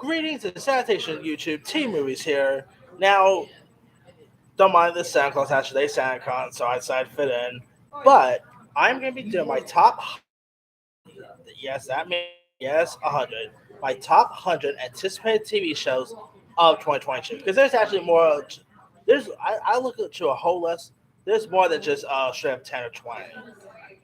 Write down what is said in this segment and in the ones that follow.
Greetings and sanitation, YouTube. T Movies here. Now, don't mind the Santa Claus hat today, SantaCon, so I decided to fit in. But I'm going to be doing my top, yes, that means, yes, 100. My top 100 anticipated TV shows of 2022. Because there's actually more, I look at to a whole list, there's more than just straight up 10 or 20.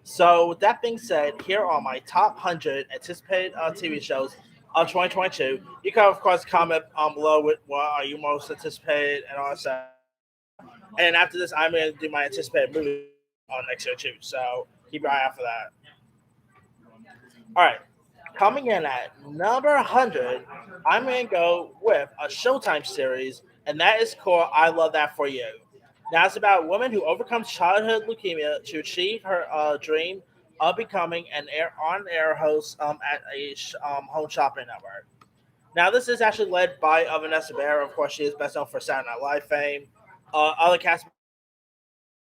So, with that being said, here are my top 100 anticipated TV shows of 2022. You can, of course, comment below with what are you most anticipated and all that stuff. And after this, I'm going to do my anticipated movie on next year, too. So, keep your eye out for that. All right. Coming in at number 100, I'm going to go with a Showtime series, and that is called I Love That For You. Now, it's about a woman who overcomes childhood leukemia to achieve her dream of becoming an on-air host at a home shopping network. Now, this is actually led by Vanessa Bayer. Of course, she is best known for Saturday Night Live fame. Other cast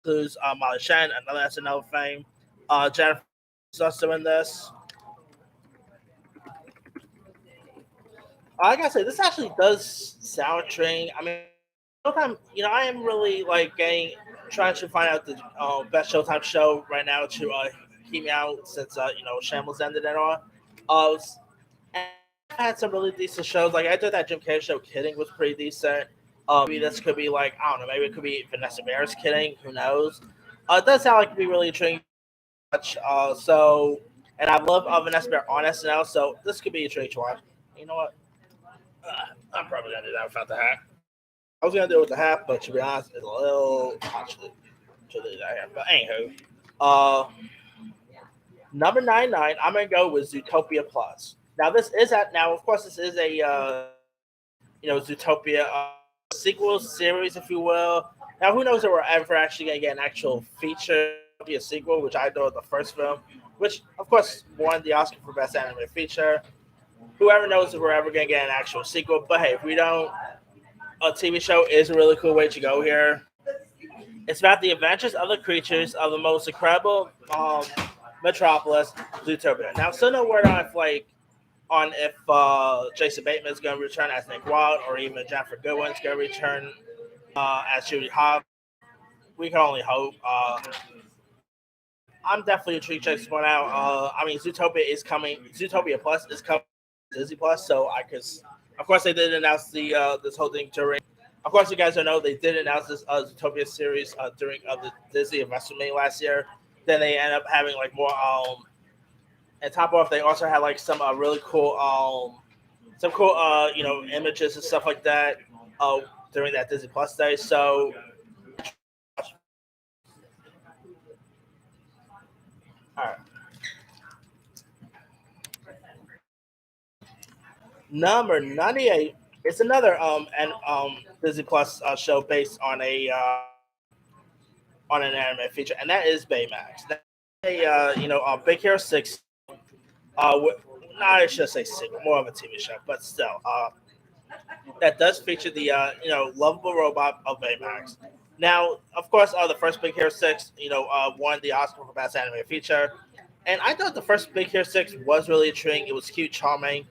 includes Molly Shannon, another SNL fame. Jennifer is also in this. I gotta say, this actually does sound intriguing. I mean, Showtime, I am really like trying to find out the best Showtime show right now to keep me out since Shambles ended and all. And I had some really decent shows. Like I thought that Jim Carrey show, Kidding, was pretty decent. Maybe this could be like I don't know. Maybe it could be Vanessa Bayer's Kidding. Who knows? It does sound like it could be really intriguing. And I love Vanessa Bayer on SNL, so this could be a treat to watch. You know what? I'm probably gonna do that without the hat. I was gonna do it with the hat, but to be honest, it's a little actually to do that hat. But anywho, uh, number 99, I'm gonna go with Zootopia Plus. Now this is at now, of course, this is a Zootopia sequel series, if you will. Now who knows if we're ever actually gonna get an actual feature Zootopia sequel, which I know the first film, which of course won the Oscar for Best Animated Feature. Whoever knows if we're ever gonna get an actual sequel, but hey, if we don't, a TV show is a really cool way to go here. It's about the adventures of the creatures of the most incredible metropolis, Zootopia. Now, still no word on if Jason Bateman is going to return as Nick Wilde or even Jennifer Goodwin's going to return as Judy Hopps. We can only hope. I'm definitely intrigued to check this one out. I mean, Zootopia is coming. Zootopia Plus is coming to Disney Plus, so I could. Of course, they did announce the this whole thing during. Of course, you guys don't know they did announce this Zootopia series during the Disney Investment Meeting last year. Then they end up having like more. And top off, they also had like some really cool images and stuff like that during that Disney Plus day. So. All right. Number 98 is another Disney Plus show based on an anime feature, and that is Baymax. That's Big Hero 6. With, not I should say sequel, more of a TV show, but still, that does feature the lovable robot of Baymax. Now, of course, the first Big Hero 6, won the Oscar for Best Animated Feature, and I thought the first Big Hero 6 was really intriguing. It was cute, charming,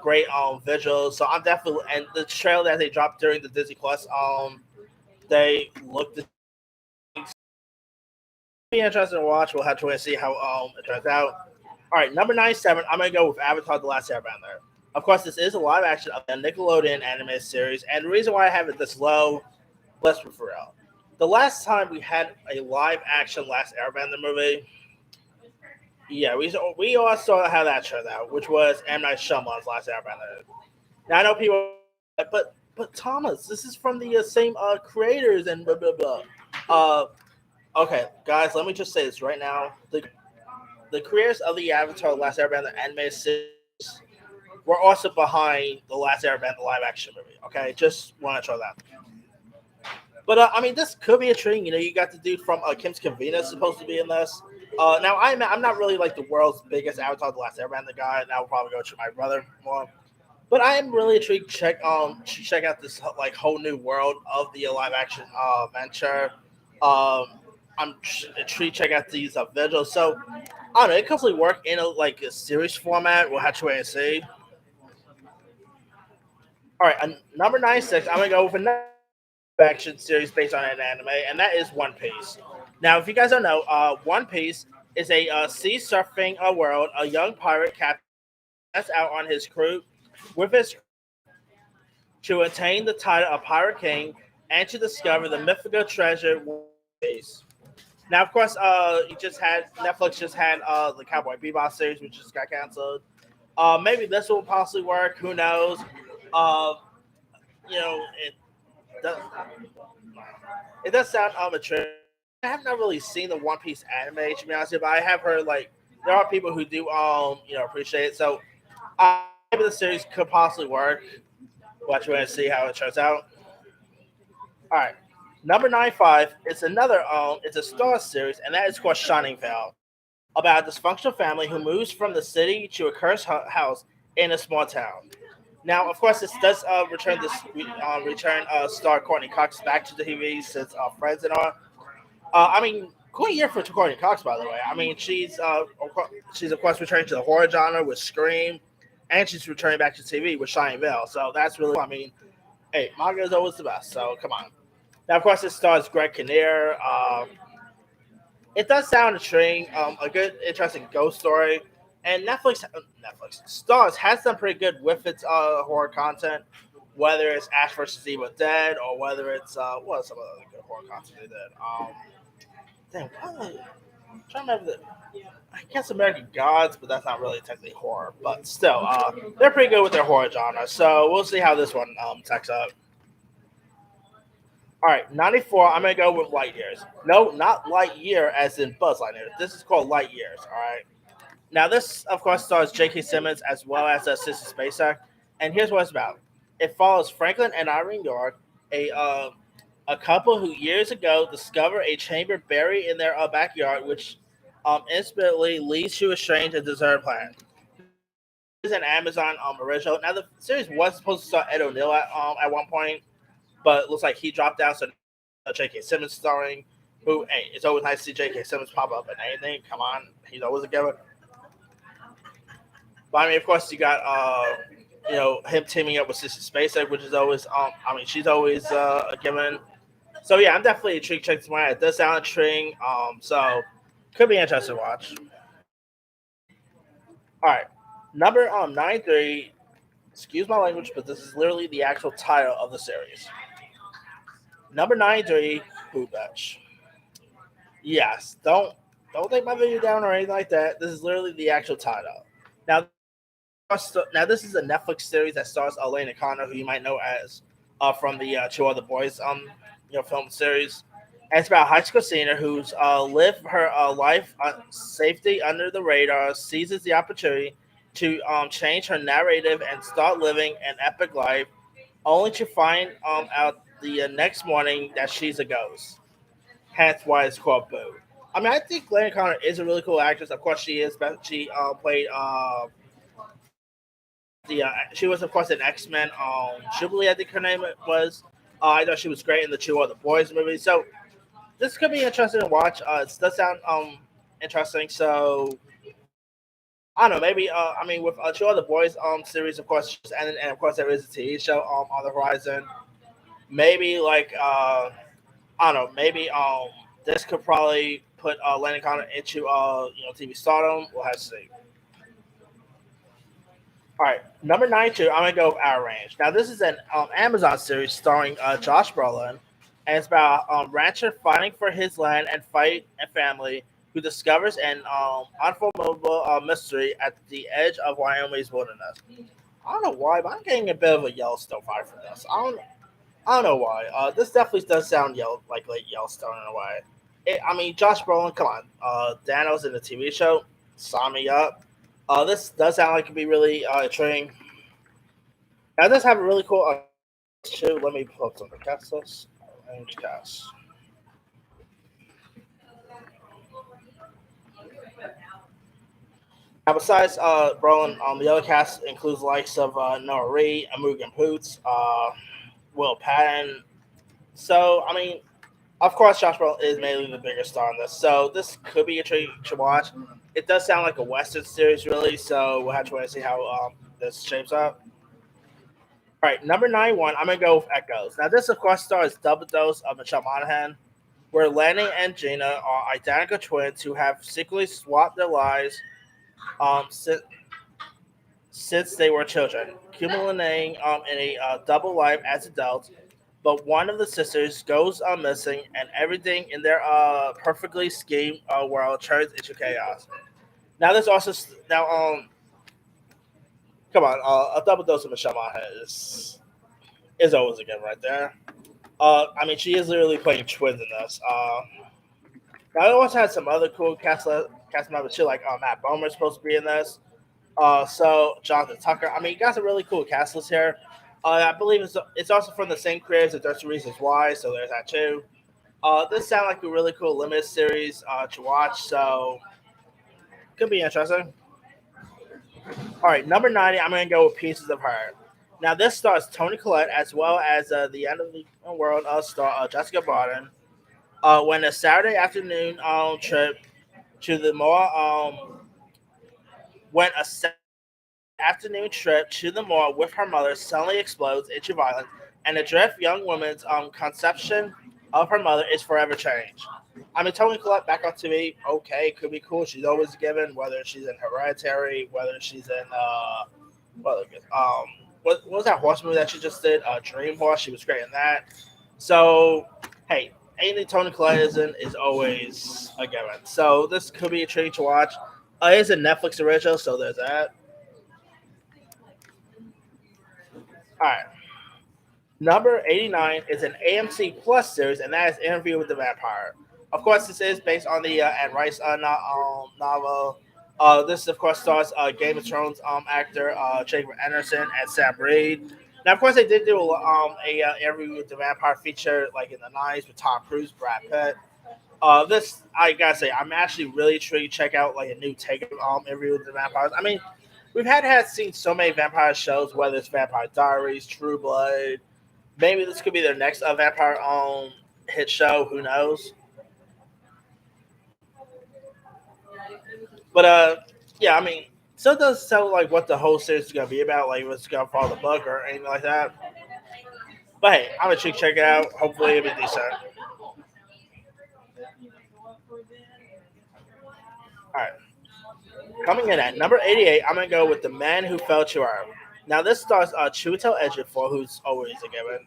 great visuals. So I'm definitely and the trailer that they dropped during the Disney Plus, they looked be interesting to watch. We'll have to wait and see how it turns out. All right, number 97, I'm gonna go with Avatar: The Last Airbender. Of course, this is a live action of the Nickelodeon anime series, and the reason why I have it this low, let's be for real. The last time we had a live action Last Airbender movie, yeah, we all saw how that turned out, which was M Night Shyamalan's Last Airbender. Now I know people, but Thomas, this is from the same creators and blah blah blah. Uh, okay, guys, let me just say this right now: the creators of the Avatar: Last Airbender anime series were also behind the Last Airbender live action movie. Okay, just want to throw that. But I mean, this could be a intriguing. You got the dude from Kim's Convenience supposed to be in this. Now I'm not really like the world's biggest Avatar: The Last Airbender guy. That will probably go to my brother more. But I am really intrigued to check out this like whole new world of the live action venture. I'm intrigued to check out these visuals. So I don't know. It could really work in a series format. We'll have to wait and see. All right, number 96. I'm gonna go with another action series based on an anime, and that is One Piece. Now, if you guys don't know, One Piece is a sea surfing world. A young pirate captain sets out on his crew with his to attain the title of Pirate King and to discover the mythical treasure One Piece. Now, of course, you just had Netflix just had the Cowboy Bebop series, which just got canceled. Maybe this will possibly work. Who knows? Uh, it does. It does sound mature. I have not really seen the One Piece anime to be honest, with you, but I have heard like there are people who do appreciate it. So maybe the series could possibly work. Watch and see how it turns out. All right, number 95 is another it's a Star series, and that is called Shining Vale, about a dysfunctional family who moves from the city to a cursed house in a small town. Now, of course, this does return star Courtney Cox back to the TV since Friends and all. I mean, cool year for Courtney Cox, by the way. I mean, she's of course returning to the horror genre with Scream, and she's returning back to TV with Shining Vale. So that's really, I mean, hey, manga is always the best. So come on. Now, of course, it stars Greg Kinnear. It does sound intriguing, a good, interesting ghost story. And Netflix Stars has done pretty good with its horror content, whether it's Ash vs. Evil Dead or whether it's what are some of the other good horror content they did. Damn, I'm trying to remember I guess American Gods, but that's not really technically horror. But still, they're pretty good with their horror genre. So we'll see how this one tacks up. All right, 94. I'm gonna go with Light Years. No, not Light Year as in Buzz Lightyear. This is called Light Years. All right. Now this, of course, stars J.K. Simmons as well as Sissy Spacek. And here's what it's about. It follows Franklin and Irene York, a couple who years ago discovered a chamber buried in their backyard, which instantly leads to a strange and deserted planet. It's an Amazon original. Now the series was supposed to star Ed O'Neill at one point, but it looks like he dropped out. So J.K. Simmons starring. Who? Hey, it's always nice to see J.K. Simmons pop up in anything. Come on, he's always a giver. But I mean, of course, you got him teaming up with Sister Spacek, which is always I mean, she's always a given. So yeah, I'm definitely intrigued. Check this one out. It does sound intriguing. So could be interesting to watch. All right, number 93. Excuse my language, but this is literally the actual title of the series. Number 93, Boot Batch. Yes, don't take my video down or anything like that. This is literally the actual title. Now, this is a Netflix series that stars Elena Connor, who you might know as from the Two Other Boys film series. And it's about a high school senior who's lived her life safety under the radar, seizes the opportunity to change her narrative and start living an epic life, only to find out the next morning that she's a ghost. Hence why it's called Boo. I mean, I think Lana Connor is a really cool actress. Of course, she is. But she played she was of course an X Men. Jubilee, I think her name was. I know she was great in the Two Other Boys movie. So this could be interesting to watch. It does sound interesting. So I don't know. Maybe I mean with Two Other Boys series, of course, and of course there is a TV show on the horizon. Maybe like I don't know. Maybe this could probably put Landon Connor into TV stardom. We'll have to see. All right, number 92. I'm gonna go with Our Range. Now this is an Amazon series starring Josh Brolin, and it's about rancher fighting for his land and fight and family who discovers an unformable mystery at the edge of Wyoming's wilderness. I don't know why, but I'm getting a bit of a Yellowstone vibe from this. I don't know why. This definitely does sound like Yellowstone in a way. I mean, Josh Brolin, come on. Danos in the TV show, sign me up. This does sound like it could be really intriguing. Now, it does have a really cool too. Let me pull up some of the cast list. Range cast. Now, besides Brolin, the other cast includes the likes of Noah Reed, Mugen Poots, Will Patton. So, I mean, of course, Josh Brolin is mainly the bigger star in this. So, this could be a treat to watch. It does sound like a Western series, really. So, we'll have to wait and see how this shapes up. All right, number 91, I'm going to go with Echoes. Now, this, of course, stars double dose of Michelle Monaghan, where Lenny and Gina are identical twins who have secretly swapped their lives um, since, since they were children, culminating in a double life as adults. But one of the sisters goes missing, and everything in their perfectly schemed world turns into chaos. Now, there's also now come on, a double dose of Michelle Monaghan is always a good right there. I mean, she is literally playing twins in this. Now, it also had some other cool cast members too, like Matt Bomer is supposed to be in this. So Jonathan Tucker. I mean, you got some really cool cast lists here. I believe it's also from the same creators as 13 Reasons Why, so there's that too. This sounds like a really cool limited series to watch, so could be interesting. All right, number 90, I'm going to go with Pieces of Her. Now, this stars Tony Collette as well as the End of the World star Jessica Barden. When a Saturday afternoon trip to the mall, when a afternoon trip to the mall with her mother suddenly explodes into violence, and the adrift young woman's conception of her mother is forever changed. I mean, Tony Collette back on TV, okay, could be cool. She's always given, whether she's in Hereditary, whether she's in what what was that horse movie that she just did? Dream Horse. She was great in that. So, hey, anything Tony Collette is in is always a given. So this could be a treat to watch. It is a Netflix original, so there's that. All right. Number 89 is an AMC Plus series, and that is Interview with the Vampire. Of course, this is based on the Anne Rice novel. This, of course, stars Game of Thrones actor Jacob Anderson and Sam Reed. Now, of course, they did do a Interview with the Vampire feature like in the 90s with Tom Cruise, Brad Pitt. This, I gotta say, I'm actually really intrigued to check out like a new take of Interview with the Vampires. I mean, we've had seen so many vampire shows, whether it's Vampire Diaries, True Blood. Maybe this could be their next vampire hit show. Who knows? But yeah, I mean, so it does tell like what the whole series is gonna be about, like if it's gonna follow the book or anything like that. But hey, I'm gonna check it out. Hopefully, it'll be decent. All right, coming in at number 88, I'm gonna go with The Man Who Fell to Earth. Now, this stars Chiwetel Ejiofor, who's always a given.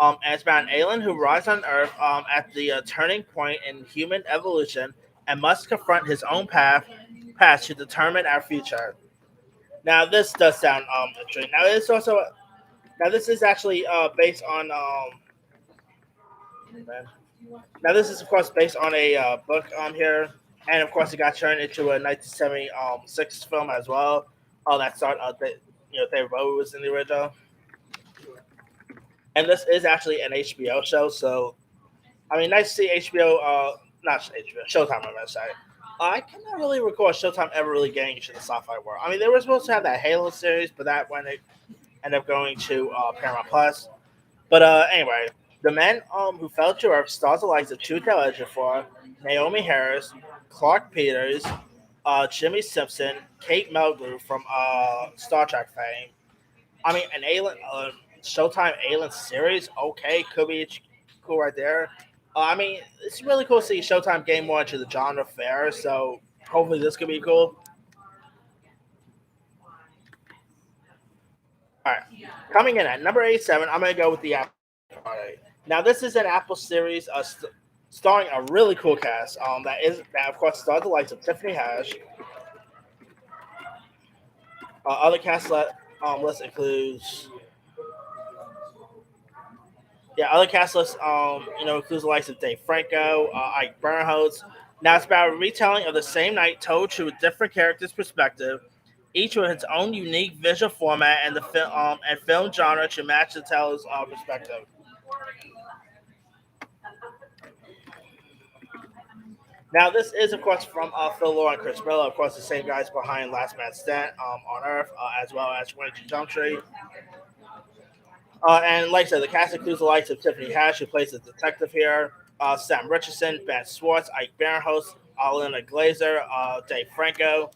And it's about an alien who arrives on Earth at the turning point in human evolution and must confront his own past to determine our future. Now, this does sound intriguing. Now this is actually based on man. Now this is of course based on a book here, and of course it got turned into a 1976 film as well. That started David Bowie was in the original, and this is actually an HBO show. So I mean, nice to see HBO, not HBO, Showtime. I'm gonna say. I cannot really recall Showtime ever really getting into the sci-fi world. I mean, they were supposed to have that Halo series, but that when it ended up going to Paramount Plus. But anyway, the men who fell to Earth stars the likes of Chiwetel Ejiofor, Naomi Harris, Clark Peters, Jimmy Simpson, Kate Mulgrew from Star Trek fame. I mean, an alien Showtime alien series. Okay, could be cool right there. I mean, it's really cool to see Showtime gain more into the genre fair. So hopefully this could be cool. All right, coming in at number 87, I'm gonna go with the Apple Party. Now this is an Apple series starring a really cool cast. That of course stars the likes of Tiffany Haddish. Other list includes other cast lists includes the likes of Dave Franco, Ike Barinholtz. Now it's about a retelling of the same night told through a different character's perspective, each with its own unique visual format and the film and film genre to match the teller's perspective. Now, this is, of course, from Phil Lord and Chris Miller, of course, the same guys behind Last Man Stand on Earth, as well as 22 Jump Street. And like I said, the cast includes the likes of Tiffany Haddish, who plays the detective here, Sam Richardson, Ben Schwartz, Ike Barinholtz, Alina Glazer, Dave Franco.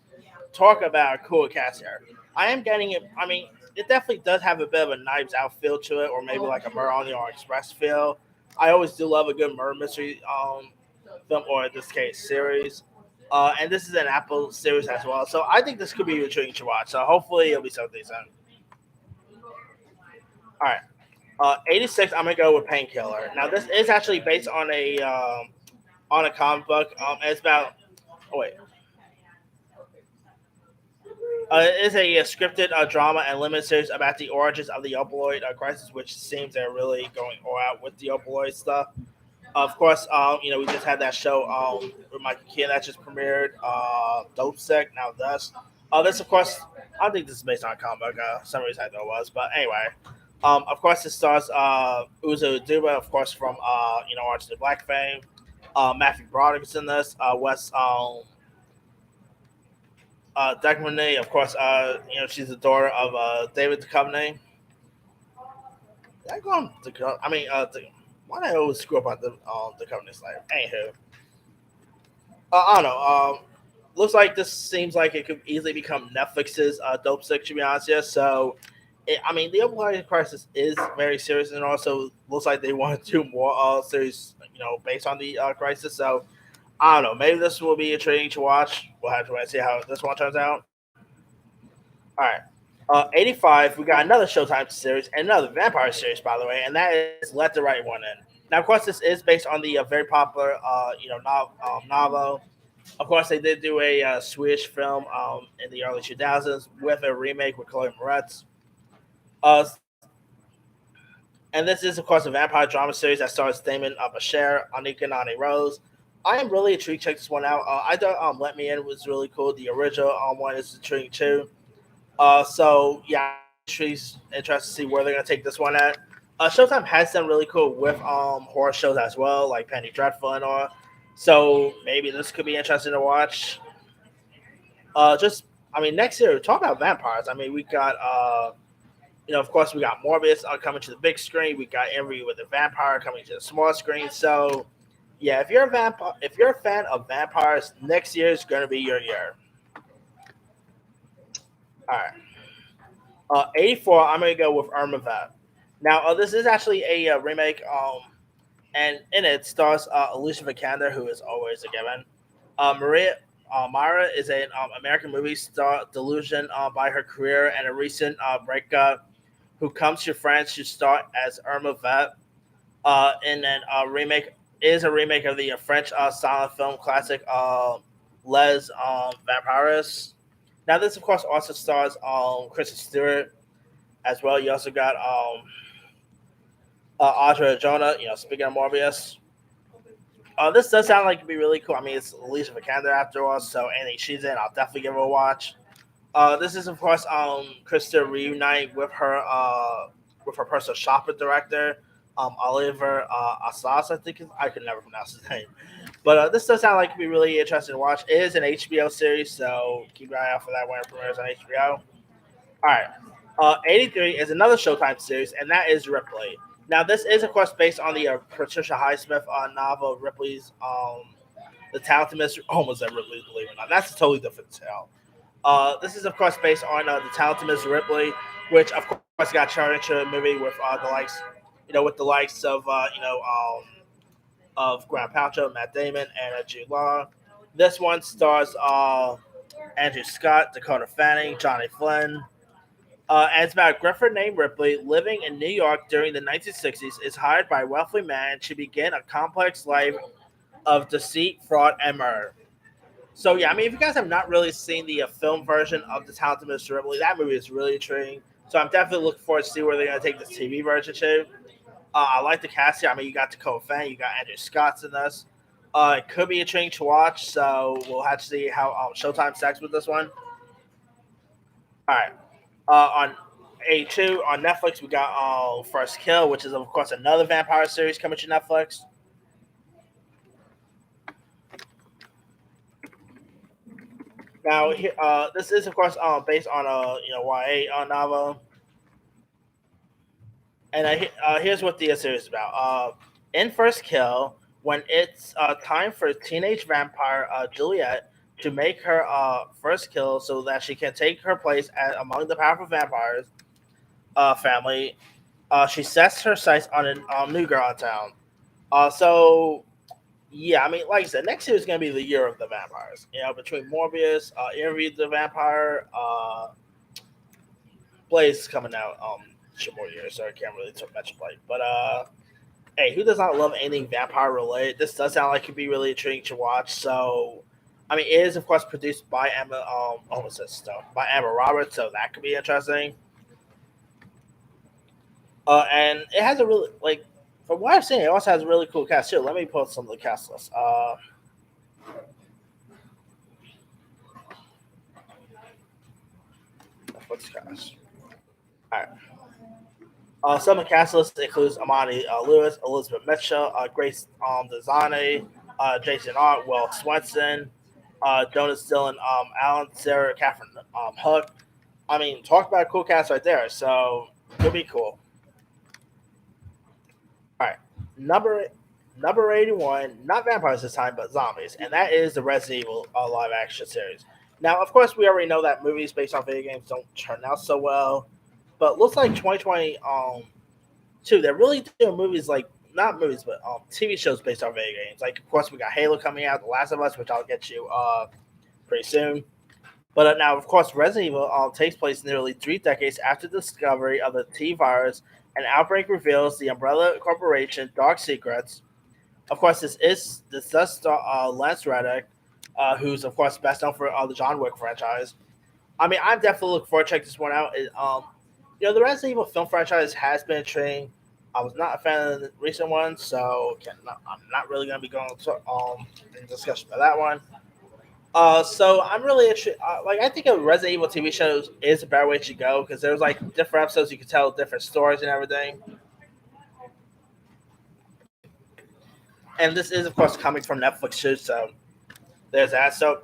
talk about a cool cast here. I am getting it. I mean, it definitely does have a bit of a Knives Out feel to it, or maybe like a Murder on the Orient Express feel. I always do love a good murder mystery film, or in this case, series. And this is an Apple series as well, so I think this could be intriguing to watch. So hopefully it'll be something soon. All right, 86. I'm gonna go with Painkiller. Now this is actually based on a comic book. It's about. Oh wait, it is a scripted drama and limited series about the origins of the opioid crisis, which seems they're really going all out with the opioid stuff. Of course, we just had that show with Michael Keaton that just premiered, Dope Sick, Now Dust. This, of course, I don't think this is based on a comic book. Some reason I thought it was, but anyway. Of course, it stars Uzo Aduba, of course, from Orange is the Black fame. Matthew Broderick's in this. Wes Duchovny, of course, she's the daughter of David Duchovny. Did I go on I mean, why do I always screw up on the Duchovny's name? Anywho, I don't know. Looks like this seems like it could easily become Netflix's Dope Sick, to be honest. Yeah, so I mean, the opioid crisis is very serious, and also looks like they want to do more series, based on the crisis. So I don't know. Maybe this will be intriguing to watch. We'll have to wait and see how this one turns out. All right. 85, we got another Showtime series and another vampire series, by the way, and that is Let the Right One In. Now, of course, this is based on the very popular, novel. Of course, they did do a Swedish film in the early 2000s with a remake with Chloe Moretz. Uh, and this is, of course, a vampire drama series that stars Damon Bashir, Anika Nani Rose. I am really intrigued to check this one out. I thought Let Me In was really cool. The original one is intriguing too. So yeah, I'm interested to see where they're gonna take this one at. Showtime has done really cool with horror shows as well, like Penny Dreadful and all. So maybe this could be interesting to watch. Just I mean, next year talk about vampires. I mean, we got of course, we got Morbius coming to the big screen. We got Interview with the Vampire coming to the small screen. So yeah, if you're a fan of vampires, next year is gonna be your year. All right. 84, I'm going to go with Irma Vep. Now, this is actually a remake, and in it stars Alicia Vikander, who is always a given. Maria Mara is an American movie star delusion by her career and a recent breakup, who comes to France to star as Irma Vep. And then remake is a remake of the French silent film classic Les Vampires. Now, this of course also stars Kristen Stewart as well. You also got Audrey Jonah. Speaking of Morbius, this does sound like it'd be really cool. I mean, it's Alicia Vikander after all, so anything she's in, I'll definitely give her a watch. This is of course Krista reuniting with her personal shopper director, Oliver Assas. I think I could never pronounce his name, but this does sound like it'd be really interesting to watch. It is an HBO series, so keep an eye out for that when it premieres on HBO. All right. 83 is another Showtime series, and that is Ripley. Now, this is, of course, based on the Patricia Highsmith novel, Ripley's The Talented Mr. Almost at Ripley's, believe it or not. That's a totally different tale. This is, of course, based on The Talented Mr. Ripley, which, of course, got turned into a movie with the likes of, of Graham Paltrow, Matt Damon, and Jude Law. This one stars Andrew Scott, Dakota Fanning, Johnny Flynn. And it's about a griffer named Ripley living in New York during the 1960s is hired by a wealthy man to begin a complex life of deceit, fraud, and murder. So yeah, I mean, if you guys have not really seen the film version of The Talented Mr. Ripley, that movie is really intriguing. So I'm definitely looking forward to see where they're going to take this TV version to. I like the cast here. I mean, you got Dakota Fanning, you got Andrew Scott's in this. It could be intriguing to watch, so we'll have to see how Showtime stacks with this one. All right. On A2 on Netflix, we got First Kill, which is of course another vampire series coming to Netflix. Now, this is of course based on a YA novel, and here's what the series is about. In First Kill, when it's time for teenage vampire Juliet to make her first kill so that she can take her place among the powerful vampires family. She sets her sights on a new girl in town. So yeah, I mean, like I said, next year is gonna be the year of the vampires. You know, between Morbius, Interview the Vampire, Blaze coming out two more years, so I can't really mention Blade. But hey, who does not love anything vampire related? This does sound like it could be really intriguing to watch. So, I mean, it is of course produced by Emma, almost said Stone, by Emma Roberts, so that could be interesting. And it has a really like, from what I've seen, it also has a really cool cast too. Let me pull some of the cast lists. What's the cast? All right. Some of the cast list includes Amani Lewis, Elizabeth Mitchell, Grace Desane, Jason Art, Will Swenson, Jonas Dillon, Alan, Sarah, Catherine Hook. I mean, talk about a cool cast right there. So it'll be cool. All right, number number 81, not vampires this time, but zombies, and that is the Resident Evil live action series. Now, of course, we already know that movies based on video games don't turn out so well, but looks like 2020 too. They're really doing movies like not movies, but TV shows based on video games. Like, of course, we got Halo coming out, The Last of Us, which I'll get you pretty soon. But now, of course, Resident Evil takes place nearly 3 decades after the discovery of the T virus. An outbreak reveals the Umbrella Corporation dark secrets. Of course, this does star Lance Reddick, who's of course best known for the John Wick franchise. I mean, I'm definitely looking forward to check this one out. The Resident Evil film franchise has been intriguing. I was not a fan of the recent one, so I'm not really going to be going to in discussion of that one. So I'm really interested. Like, I think a Resident Evil TV show is a better way to go because there's like different episodes you can tell different stories and everything. And this is of course coming from Netflix too, so there's that. So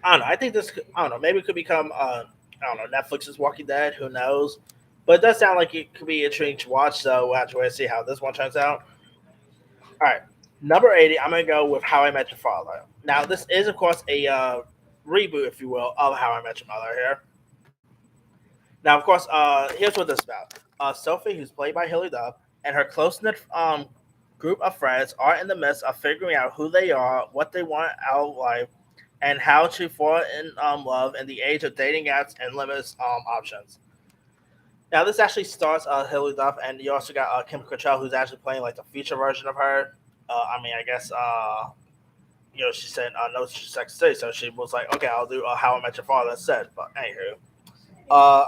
I don't know. I think this. I don't know. Maybe it could become. I don't know. Netflix's Walking Dead. Who knows? But it does sound like it could be intriguing to watch. So we'll have to wait and see how this one turns out. All right, number 80. I'm gonna go with How I Met Your Father. Now this is of course a reboot, if you will, of How I Met Your Mother here. Now, of course, here's what this is about. Sophie, who's played by Hilary Duff, and her close knit group of friends are in the midst of figuring out who they are, what they want out of life, and how to fall in love in the age of dating apps and limitless options. Now, this actually stars Hilary Duff, and you also got Kim Cattrall, who's actually playing like the feature version of her. I mean, I guess she said no to Sex City, so she was like, okay, I'll do How I Met Your Father instead. But anywho,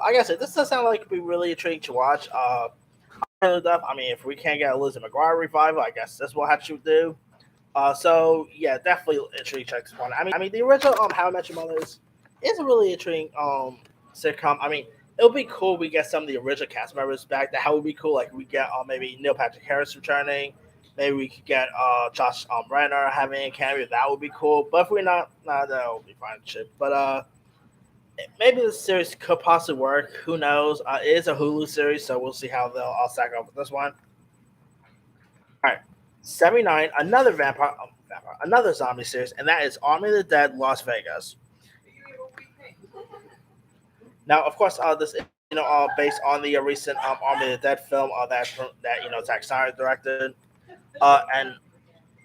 like I said, this does sound like it'd be really intriguing to watch. I mean, if we can't get a Lizzie McGuire revival, I guess this will have to do. So yeah, definitely intriguing to check this one. I mean, the original How I Met Your Mother is a really intriguing sitcom. I mean, it would be cool if we get some of the original cast members back. That would be cool. Like we get maybe Neil Patrick Harris returning. Maybe we could get Josh Renner having a cameo. That would be cool. But if we're not, nah, that would be fine. Shit. But maybe the series could possibly work. Who knows? It is a Hulu series, so we'll see how they'll all stack up with this one. All right, 79, another zombie series, and that is Army of the Dead: Las Vegas. Now, of course, this is based on the recent Army of the Dead film that Zack Snyder directed. And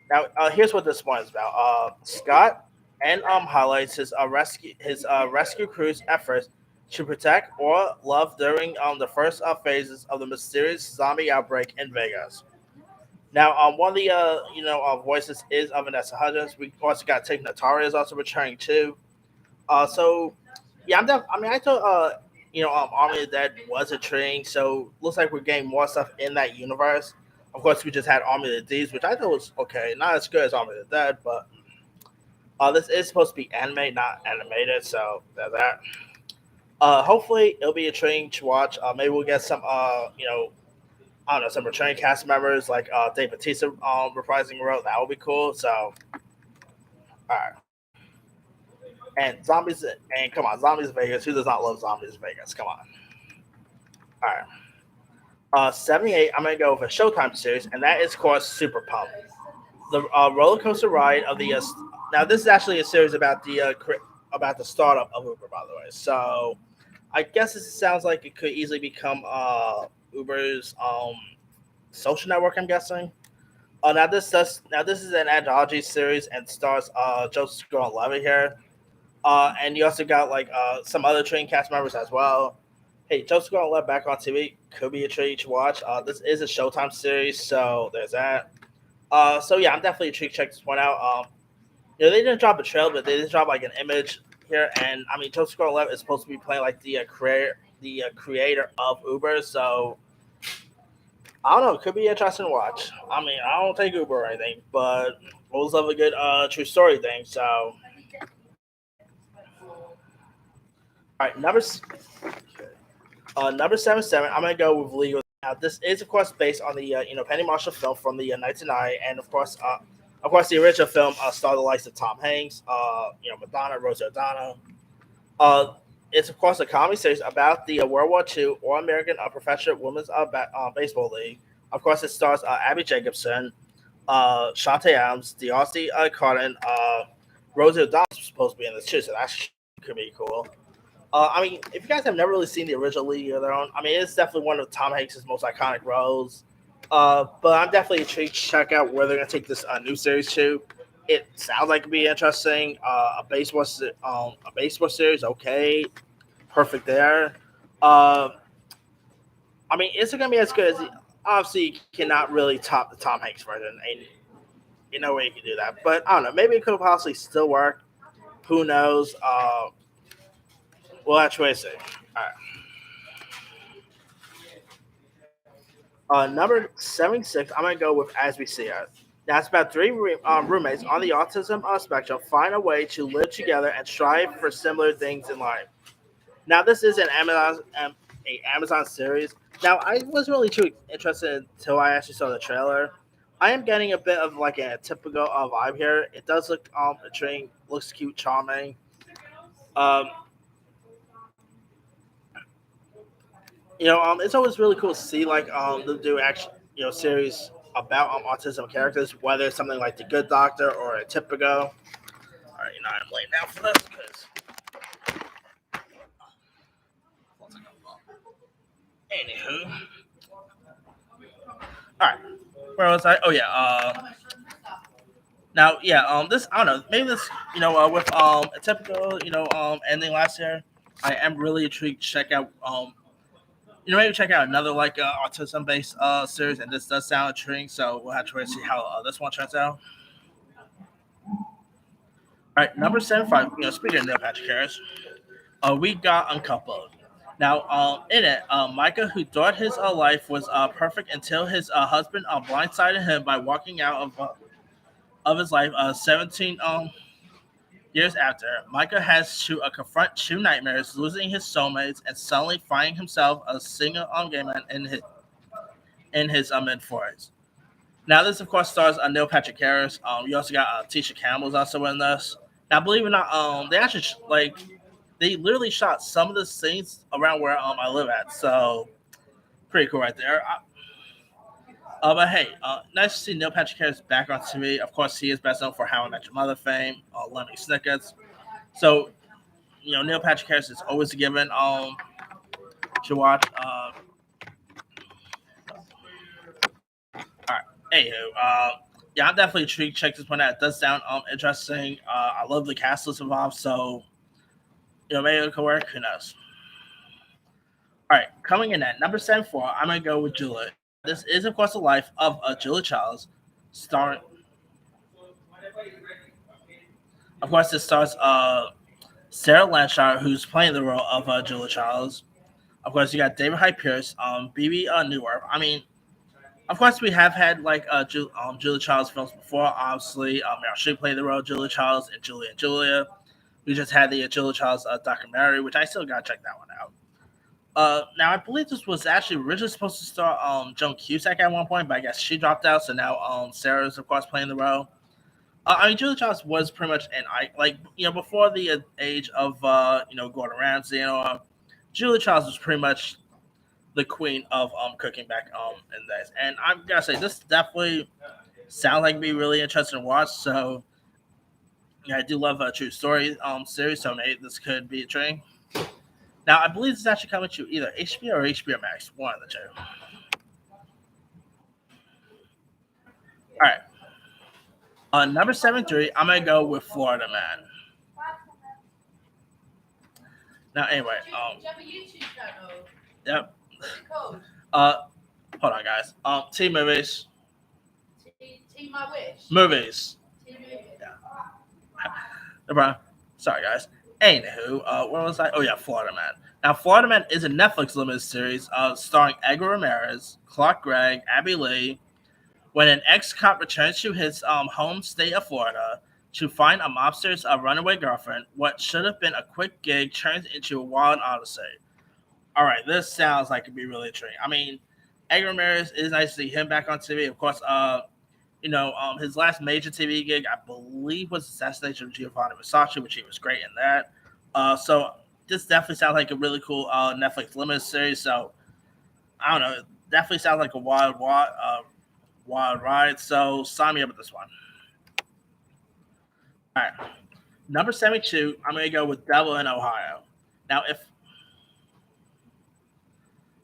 now here's what this one is about. Scott and highlights his rescue crew's efforts to protect or love during the first phases of the mysterious zombie outbreak in Vegas. Now, one of the voices is Vanessa Hudgens. We also got Tig Notaro is also returning too. So yeah, I mean, I thought Army of the Dead was a train, so looks like we're getting more stuff in that universe. Of course, we just had Army of the Deeds, which I thought was okay, not as good as Army of the Dead, but this is supposed to be anime, not animated, so there's that. Hopefully, it'll be a train to watch. Maybe we'll get some, I don't know, some returning cast members like Dave Bautista reprising role. That would be cool. So, all right. And zombies, and come on, Zombies Vegas. Who does not love Zombies Vegas? Come on. All right. 78, I'm going to go with a Showtime series, and that is called Super Pump. The roller coaster ride of the Now this is actually a series about the startup of Uber, by the way. So I guess it sounds like it could easily become Uber's social network. I'm guessing. Now this is an anthology series and stars Joseph Gordon-Levitt here. And you also got like some other train cast members as well. Hey, Joseph Gordon-Levitt back on TV could be a treat to watch. This is a Showtime series, so there's that. So yeah, I'm definitely intrigued to check this one out. They didn't drop a trailer, but they did drop like an image here, and I mean, Joseph Gordon-Levitt is supposed to be playing like the creator of Uber. So I don't know, it could be interesting to watch. I mean, I don't take Uber or anything, but always love a good true story thing. So all right, number 77. I'm gonna go with Legal. Now, this is of course based on the Penny Marshall film from the 1990, and of course, the original film starred the likes of Tom Hanks, Madonna, Rosie O'Donnell. Uh, it's of course a comedy series about the World War II or American Professional Women's Baseball League. Of course, it stars Abby Jacobson, Shantae Adams, D'Arcy Carden, Rosie O'Donnell is supposed to be in this too, so that could be cool. I mean, if you guys have never really seen the original League of Their Own, I mean, it's definitely one of Tom Hanks' most iconic roles. But I'm definitely intrigued to check out where they're going to take this new series to. It sounds like it'd be interesting. A baseball series, okay, perfect there. Uh, I mean, is it going to be as good as? Obviously, you cannot really top the Tom Hanks version, and no way you can do that. But I don't know. Maybe it could possibly still work. Who knows? We'll have to wait and see. All right. Number 76, I'm going to go with As We See It. That's about three roommates on the autism spectrum find a way to live together and strive for similar things in life. Now, this is a Amazon series. Now, I wasn't really too interested until I actually saw the trailer. I am getting a bit of like a typical vibe here. It does look intriguing, looks cute, charming. Um, it's always really cool to see like them do action series about autism characters, whether it's something like the Good Doctor or a Typico. All right, I'm late now for this because anywho, all right, where was I? Oh yeah, now yeah, this I don't know, maybe this with a typical ending last year. I am really intrigued to check out maybe check out another like autism based series, and this does sound intriguing. So we'll have to wait and see how this one turns out. All right, number 75. Speaking of Neil Patrick Harris, we got Uncoupled. Now, in it, Micah, who thought his life was perfect until his husband blindsided him by walking out of his life 17 years after, Micah has to confront two nightmares, losing his soulmates and suddenly finding himself a single gay man in his mid 40s. Now, this of course stars Neil Patrick Harris. You also got Tisha Campbell's also in this. Now, believe it or not, they actually they literally shot some of the scenes around where I live at. So pretty cool right there. But hey, nice to see Neil Patrick Harris back on TV. Of course, he is best known for How I Met Your Mother fame, Lemony Snickets. So Neil Patrick Harris is always a given to watch. All right, anywho, yeah, I'm definitely intrigued. Check this one out. It does sound interesting. I love the cast list involved, so maybe it could work. Who knows? All right, coming in at number 74, I'm gonna go with Julia. This is, of course, the life of Julia Childs, starring. Of course, this stars Sarah Lancashire, who's playing the role of Julia Childs. Of course, you got David Hyde Pierce, BB Newirth. I mean, of course, we have had like Julia Childs films before. Obviously, Meryl Streep played the role of Julia Childs in Julia and Julia. We just had the Julia Childs documentary, which I still gotta check that one out. Now I believe this was actually originally supposed to star Joan Cusack at one point, but I guess she dropped out. So now Sarah's of course playing the role. I mean, Julia Childs was pretty much before the age of Gordon Ramsay. Julia Childs was pretty much the queen of cooking back in this, and I'm gonna say this definitely sounds like it'd be really interesting to watch. So Yeah, I do love a true story series, so maybe this could be a train. Now, I believe this is actually coming to either HBO or HBO Max, one of the two. All right, number 73, I'm gonna go with Florida Man. Now, anyway, yep. Uh, hold on, guys. Team movies. Movies. Yeah. No problem. Sorry, guys. Anywho, where was I? Oh yeah, Florida Man. Now, Florida Man is a Netflix limited series starring Edgar Ramirez, Clark Gregg, Abby Lee. When an ex-cop returns to his home state of Florida to find a mobster's runaway girlfriend, what should have been a quick gig turns into a wild odyssey. All right, this sounds like it'd be really intriguing. I mean, Edgar Ramirez is nice to see him back on TV. Of course, his last major TV gig, I believe, was Assassination of Giovanni Versace, which he was great in that. So this definitely sounds like a really cool Netflix limited series. So I don't know, it definitely sounds like a wild ride. So sign me up with this one. All right, number 72, I'm gonna go with Devil in Ohio. Now, if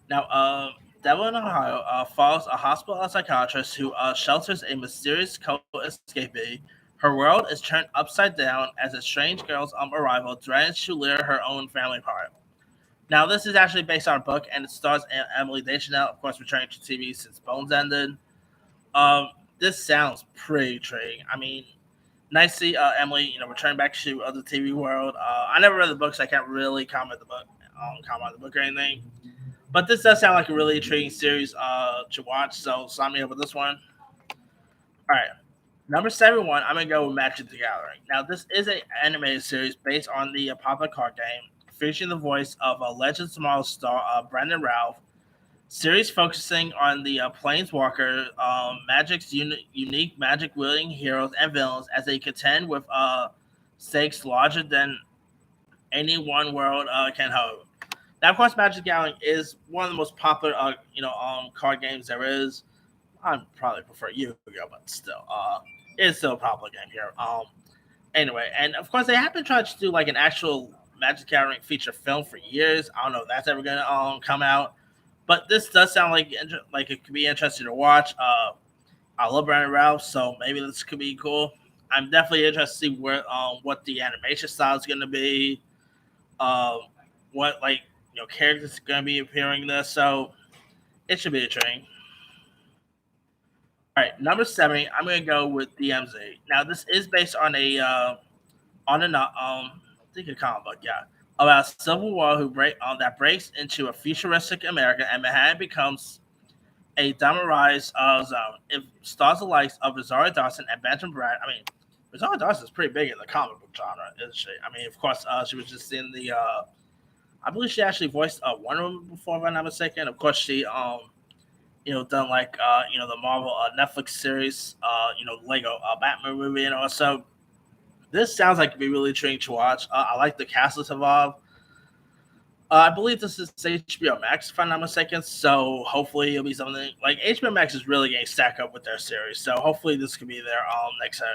now, Devil in Ohio follows a hospital psychiatrist who shelters a mysterious co-escapee. Her world is turned upside down as a strange girl's arrival threatens to lure her own family apart. Now, this is actually based on a book, and it stars Emily Deschanel, of course, returning to TV since Bones ended. Um, this sounds pretty intriguing. I mean, nice to see Emily, return back to the TV world. I never read the book, so I can't really comment on the book or anything. But this does sound like a really intriguing series to watch, so sign me up with this one. All right. Number 71, I'm going to go with Magic the Gathering. Now, this is an animated series based on the popular card game, featuring the voice of Legends Tomorrow star Brandon Ralph. Series focusing on the Planeswalker, Magic's unique magic wielding heroes and villains as they contend with stakes larger than any one world can hold. Now, of course, Magic the Gathering is one of the most popular, card games there is. I probably prefer Yu-Gi-Oh, but still, it's still a popular game here. Anyway, and of course, they have been trying to do like an actual Magic the Gathering feature film for years. I don't know if that's ever gonna come out, but this does sound like it could be interesting to watch. I love Brandon Ralph, so maybe this could be cool. I'm definitely interested to see what the animation style is gonna be. Um, what characters are gonna be appearing in this, so it should be a train. All right, number 70. I'm gonna go with DMZ. Now, this is based on I think a comic book, yeah, about a civil war that breaks into a futuristic America, and Manhattan becomes a demilitarized zone. It stars the likes of Rosario Dawson and Benjamin Bratt. I mean, Rosario Dawson is pretty big in the comic book genre, isn't she? I mean, of course, she was just in the. I believe she actually voiced Wonder Woman before, if I'm not mistaken. Of course, she done like the Marvel Netflix series, Lego Batman movie, So this sounds like it'd be really intriguing to watch. I like the cast that's involved. I believe this is HBO Max, if I'm not mistaken. So hopefully it'll be something like HBO Max is really getting stacked up with their series. So hopefully this could be their next hit.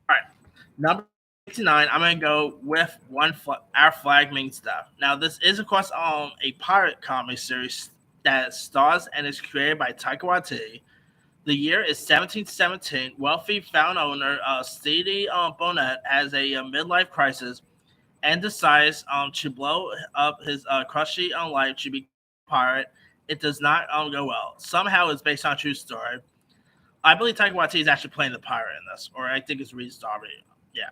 All right, number 69. I'm gonna go with Our Flag Means Death. Now this is of course a pirate comedy series that stars and is created by Taika Waititi. The year is 1717. Wealthy found owner Steedy Bonnet has a midlife crisis and decides to blow up his crusty life to be a pirate. It does not go well. Somehow it's based on a true story. I believe Taika Waititi is actually playing the pirate in this, or I think it's Reed Darby. Yeah.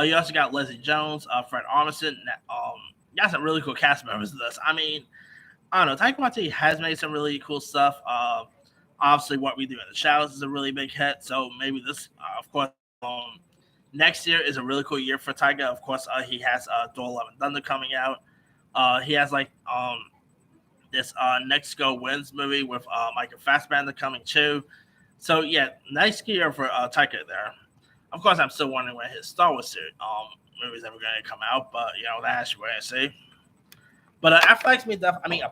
You also got Leslie Jones, Fred Armisen. You got some really cool cast members of this. I mean, I don't know. Taika Waititi has made some really cool stuff. Obviously, What We Do in the Shadows is a really big hit. So maybe this, of course, next year is a really cool year for Taika. Of course, he has Thor: Love and Thunder coming out. He has this Next Go Wins movie with Michael Fassbender coming too. So yeah, nice year for Taika there. Of course, I'm still wondering when his Star Wars series, movies ever going to come out, but that's what I see. But Affleck's me definitely.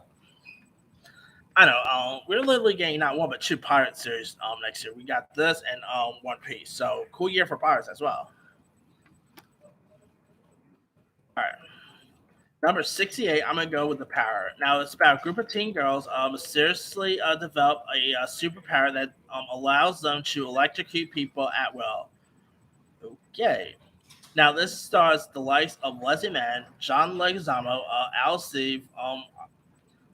I know. We're literally getting not one but two pirate series next year. We got this and One Piece. So cool year for pirates as well. All right. Number 68, I'm going to go with The Power. Now, it's about a group of teen girls mysteriously develop a superpower that allows them to electrocute people at will. Okay. Now, this stars the likes of Leslie Mann, John Leguizamo, Alice Steve,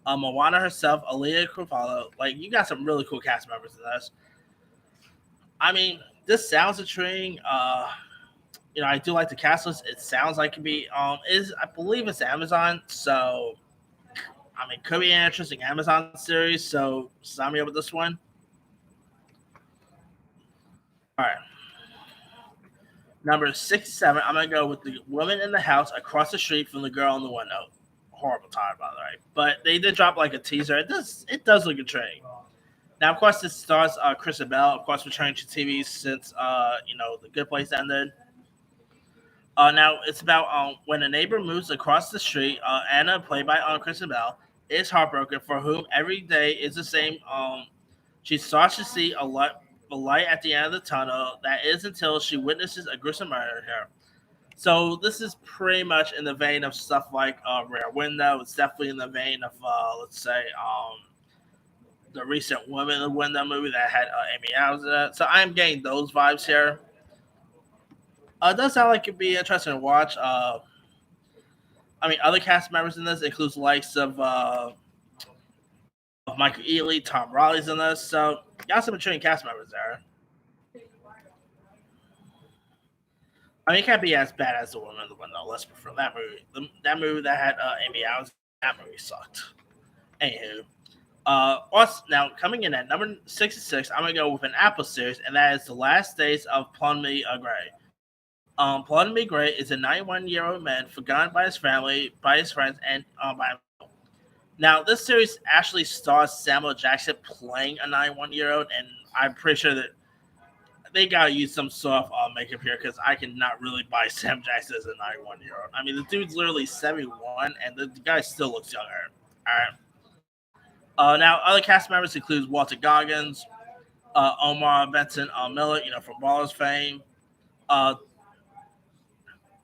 Moana herself, Aaliyah Krumpalo. Like, you got some really cool cast members in this. I mean, this sounds intriguing. I do like the cast list. It sounds like it could be is I believe it's Amazon, so I mean could be an interesting Amazon series. So sign me up with this one. All right. Number 67, I'm gonna go with the woman in the house across the street from the girl in the window. Horrible time, by the way. But they did drop like a teaser. It does look intriguing. Now, of course, this stars Kristen Bell, of course, returning to TV since The Good Place ended. Now it's about when a neighbor moves across the street. Anna, played by Kristen Bell, is heartbroken for whom every day is the same. She starts to see a light at the end of the tunnel. That is until she witnesses a gruesome murder here. So this is pretty much in the vein of stuff like Rare Window. It's definitely in the vein of let's say the recent Woman in the Window movie that had Amy Adams in it. So I'm getting those vibes here. It does sound like it'd be interesting to watch. I mean, other cast members in this includes the likes of Michael Ealy, Tom Raleigh's in this, so got some intriguing cast members there. I mean, it can't be as bad as the Woman in the Window. Let's prefer that movie. That movie that had Amy Adams, that movie sucked. Anywho, also now coming in at number 66, I'm gonna go with an Apple series, and that is The Last Days of Plumby Gray. Plumby Gray is a 91-year-old man forgotten by his family, by his friends, and by himself. Now, this series actually stars Samuel Jackson playing a 91-year-old, and I'm pretty sure that they gotta use some sort of makeup here because I cannot really buy Sam Jackson as a 91-year-old. I mean, the dude's literally 71, and the guy still looks younger. All right. Now, other cast members include Walter Goggins, Omar Benson Miller, from Ballers fame. Uh,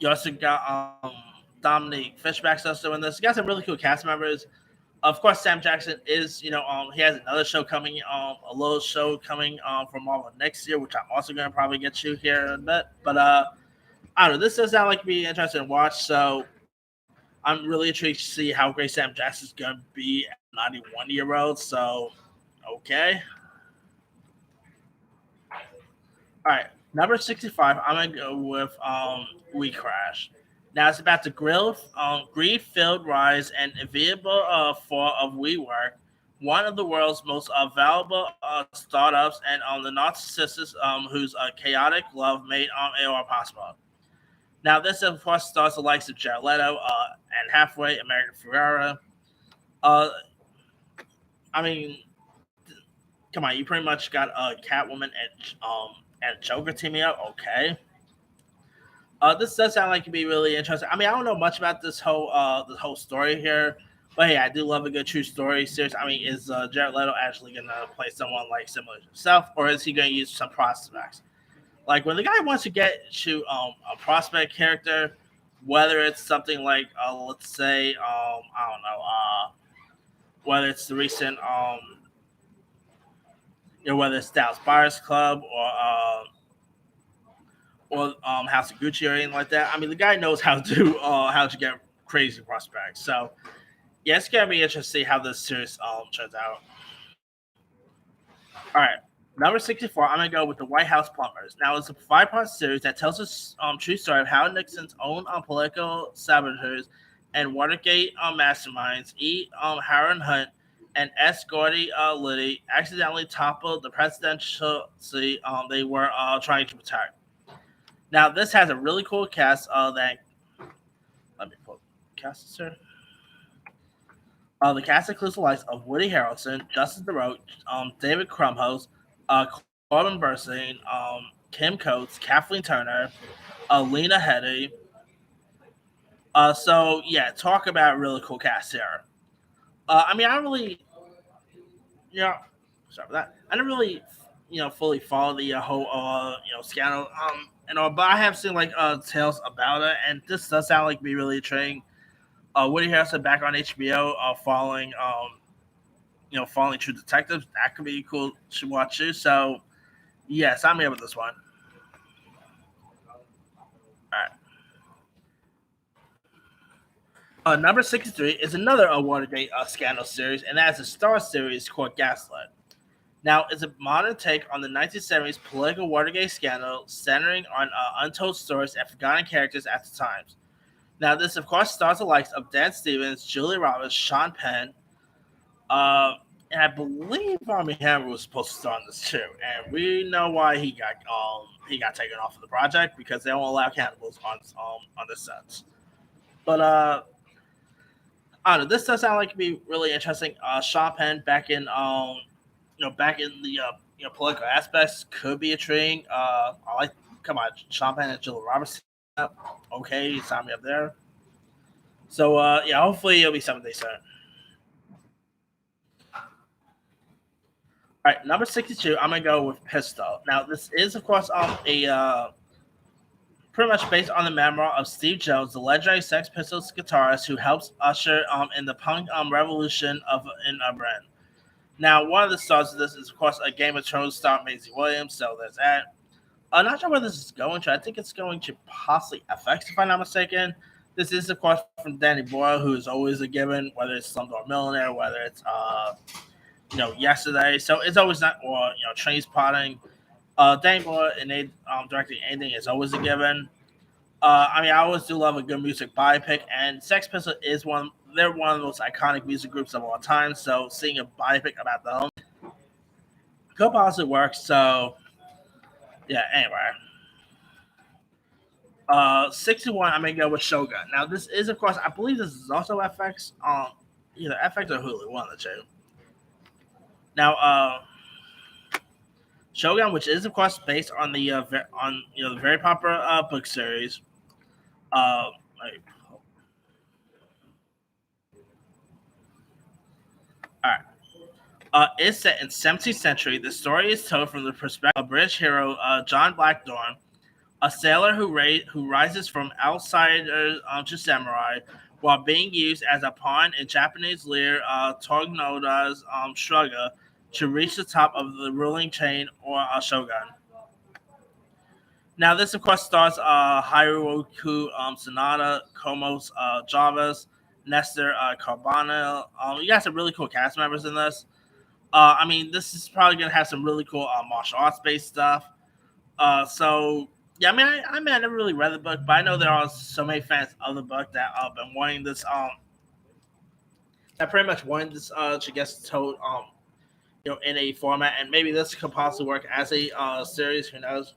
you also got Dominique Fishback's also in this. You got some really cool cast members. Of course, Sam Jackson is, he has another show coming, a little show coming for Marvel next year, which I'm also going to probably get you here in a bit. But I don't know. This does sound like to be interesting to watch. So I'm really intrigued to see how great Sam Jackson's going to be at 91-year-old. So, okay. All right. Number 65, I'm going to go with We Crash. Now it's about the greed-filled rise and inevitable fall of WeWork, one of the world's most valuable startups, and the narcissists whose chaotic love made AOR possible. Now this, of course, stars the likes of Jared Leto, and Halfway, American Ferrera. Uh, I mean, come on, you pretty much got Catwoman and Joker teaming up. Okay. This does sound like it could be really interesting. I mean, I don't know much about this whole story here, but hey, I do love a good true story series. I mean, is Jared Leto actually gonna play someone like similar to himself, or is he gonna use some prospects? Like when the guy wants to get to a prospect character, whether it's something like let's say I don't know whether it's the recent whether it's Dallas Buyers Club or House of Gucci or anything like that. I mean, the guy knows how to get crazy prospects. So yeah, it's gonna be interesting to see how this series turns out. All right, number 64. I'm gonna go with the White House Plumbers. Now it's a 5-part series that tells us true story of how Nixon's own political saboteurs and Watergate masterminds Howard Hunt and S. Gordy Liddy accidentally toppled the presidency they were trying to protect. Now, this has a really cool cast that. Let me put cast here. The cast includes the likes of Woody Harrelson, Justin Theroux, David Krumholtz, Corbin Bernstein, Kim Coates, Kathleen Turner, Lena Headey. So, yeah, talk about a really cool cast here. I mean, I don't really Yeah, sorry for that. I didn't really, fully follow the whole, scandal, and all, but I have seen like tales about it, and this does sound like be really intriguing. Woody Harrelson back on HBO, following, following True Detectives. That could be cool to watch too. So, yes, I'm here with this one. All right. Number 63 is another Watergate scandal series, and that's a Star series called Gaslit. Now, it's a modern take on the 1970s political Watergate scandal, centering on untold stories and forgotten characters at the times. Now, this, of course, stars the likes of Dan Stevens, Julia Roberts, Sean Penn, uh, and I believe Armie Hammer was supposed to star in this too. And we know why he got taken off of the project because they don't allow cannibals on the sets. But I don't know. This does sound like it'd be really interesting. Sean Penn back in back in the political aspects could be intriguing. I like come on, Sean Penn and Jill Roberts. Okay, sign me up there. So yeah, hopefully it'll be something they said. All right, number 62. I'm gonna go with Pistol. Now this is of course a pretty much based on the memoir of Steve Jones, the legendary Sex Pistols guitarist who helps usher in the punk revolution in Britain. Now, one of the stars of this is, of course, a Game of Thrones star, Maisie Williams. So there's that. I'm not sure where this is going to. I think it's going to possibly FX, if I'm not mistaken. This is, of course, from Danny Boyle, who is always a given, whether it's Slumdog Millionaire, whether it's, Yesterday. So it's always not, or, Train Spotting. Danny Boyle and they directing anything is always a given. I mean, I always do love a good music biopic, and Sex Pistols is one. They're one of the most iconic music groups of all time. So seeing a biopic about them could possibly work. So yeah. Anyway, 61. I'm gonna go with Shogun. Now this is, of course, I believe this is also FX. Either FX or Hulu, one of the two. Now, Shogun, which is of course based on the very popular book series. Like, all right. Is set in 17th century. The story is told from the perspective of British hero John Blackthorne, a sailor who rises from outsider to samurai while being used as a pawn in Japanese leader Toyonoda's Shruga to reach the top of the ruling chain or shogun. Now, this of course stars Hiroku Sanada, Komos Javas, Nestor Carbonell. You got some really cool cast members in this. I mean, this is probably gonna have some really cool martial arts based stuff. So yeah, I never really read the book, but I know there are so many fans of the book that have been wanting this. That pretty much wanted this to get told in a format, and maybe this could possibly work as a series. Who knows?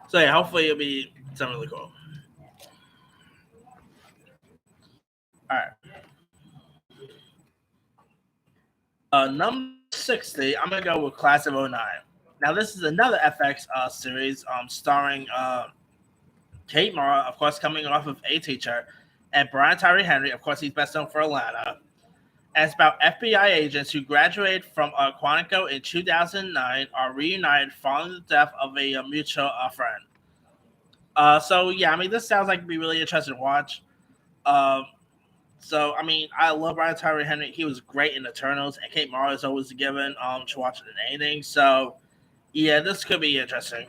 So yeah, hopefully it'll be something really cool. All right. Number 60, I'm gonna go with Class of '09. Now this is another FX series starring Kate Mara, of course, coming off of A Teacher, and Brian Tyree Henry, of course, he's best known for Atlanta. And it's about FBI agents who graduated from Quantico in 2009 are reunited following the death of a mutual friend. So yeah, I mean, this sounds like it'd be really interesting to watch. Um, So I mean, I love Brian Tyree Henry. He was great in Eternals, and Kate Mara is always given to watch it in anything. So yeah, this could be interesting.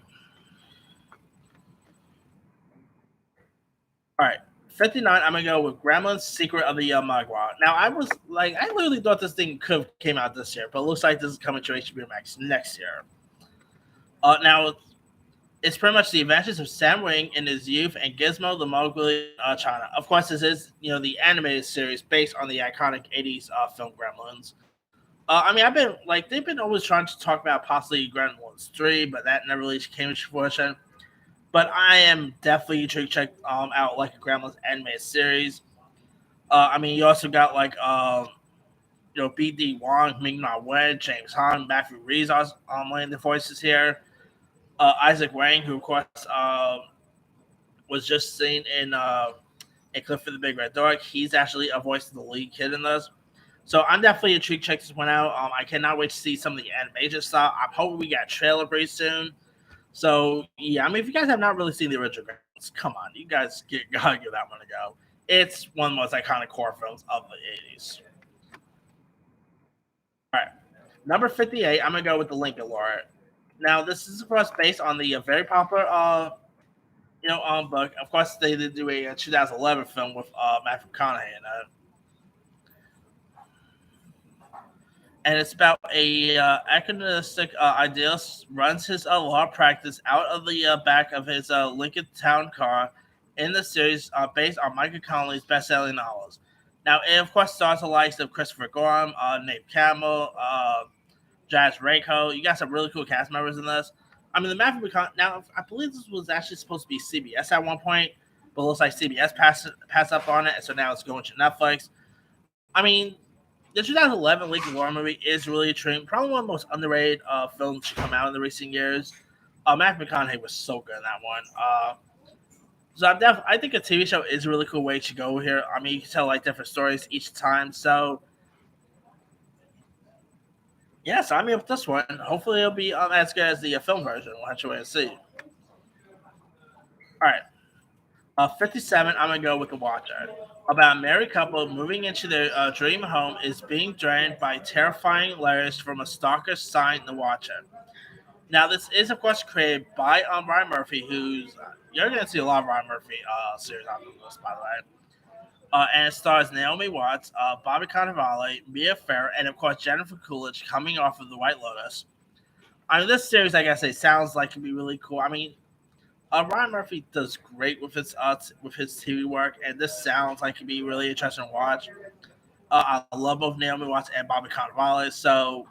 All right, 59. I'm gonna go with Gremlin's Secret of the Magua. Now I was like, I literally thought this thing could have came out this year, but it looks like this is coming to HBO Max next year. Now it's pretty much the adventures of Sam Wing in his youth and Gizmo the Mowgli China. Of course, this is the animated series based on the iconic '80s film Gremlins. I mean, I've been like they've been always trying to talk about possibly Gremlins 3, but that never really came to fruition. But I am definitely intrigued to check out like a Gremlins animated series. I mean, you also got like BD Wong, Ming Na Wen, James Han, Matthew Reeves are laying the voices here. Isaac Wang, who of course was just seen and Clifford the Big Red Dog. He's actually a voice of the lead kid in this. So I'm definitely intrigued to check this one out. I cannot wait to see some of the animation stuff. I'm hoping we get a trailer pretty soon. So yeah, I mean, if you guys have not really seen the original Gremlins, come on, you guys gotta give that one a go. It's one of the most iconic horror films of the '80s. All right, number 58. I'm gonna go with the Lincoln Lawyer. Now, this is of course based on the very popular, book. Of course, they did do a 2011 film with Matthew McConaughey in it. And it's about a economistic idealist runs his law practice out of the back of his Lincoln Town car in the series based on Michael Connelly's best-selling novels. Now, it of course stars the likes of Christopher Gorham, Nate Campbell, Jazz Rayco. You got some really cool cast members in this. I mean, the Matthew McConaughey. Now, I believe this was actually supposed to be CBS at one point, but it looks like CBS passed up on it, and so now it's going to Netflix. I mean, the 2011 Lincoln Lawyer movie is really intriguing. Probably one of the most underrated films to come out in the recent years. Matthew McConaughey was so good in that one. I think a TV show is a really cool way to go here. I mean, you can tell like different stories each time. So yeah, so I'm with this one. Hopefully, it'll be as good as the film version. We'll have to wait and see. All right. 57, I'm going to go with The Watcher. About a married couple moving into their dream home is being drained by terrifying letters from a stalker signed The Watcher. Now, this is, of course, created by Ryan Murphy, who's... you're going to see a lot of Ryan Murphy series on this, by the way. And it stars Naomi Watts, Bobby Cannavale, Mia Farrow, and, of course, Jennifer Coolidge coming off of The White Lotus. I mean, this series, like I say, sounds like it could be really cool. I mean, Ryan Murphy does great with his TV work, and this sounds like it'd be really interesting to watch. I love both Naomi Watts and Bobby Cannavale, so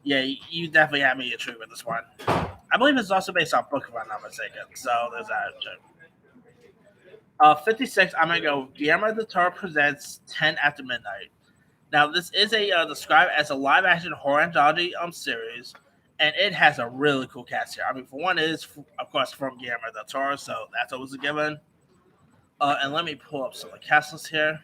yeah, you definitely have me intrigued with this one. I believe it's also based on a book, if I'm not mistaken. So there's that. 56. I'm gonna go. Guillermo del Toro presents 10 After Midnight. Now, this is described as a live-action horror anthology series. And it has a really cool cast here. I mean, for one, it is, of course, from Guillermo del Toro, so that's always a given. And let me pull up some of the cast lists here.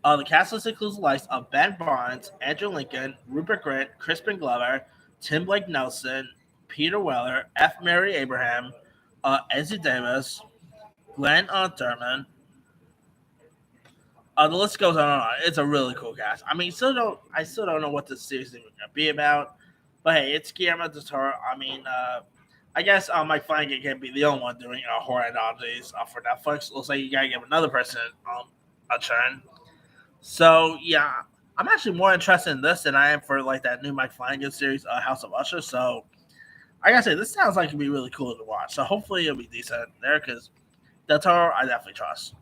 The cast list includes the likes of Ben Barnes, Andrew Lincoln, Rupert Grint, Crispin Glover, Tim Blake Nelson, Peter Weller, F. Mary Abraham, Ezzy Davis, Glenn Thurman. The list goes on and on. It's a really cool cast. I mean, I still don't know what this series is going to be about, but hey, it's Guillermo del Toro. I mean, I guess Mike Flanagan can't be the only one doing horror anthologies for Netflix. Looks like you gotta give another person a turn. So yeah, I'm actually more interested in this than I am for like that new Mike Flanagan series, House of Usher. So I gotta say, this sounds like it'd be really cool to watch. So hopefully it'll be decent there because del Toro, I definitely trust.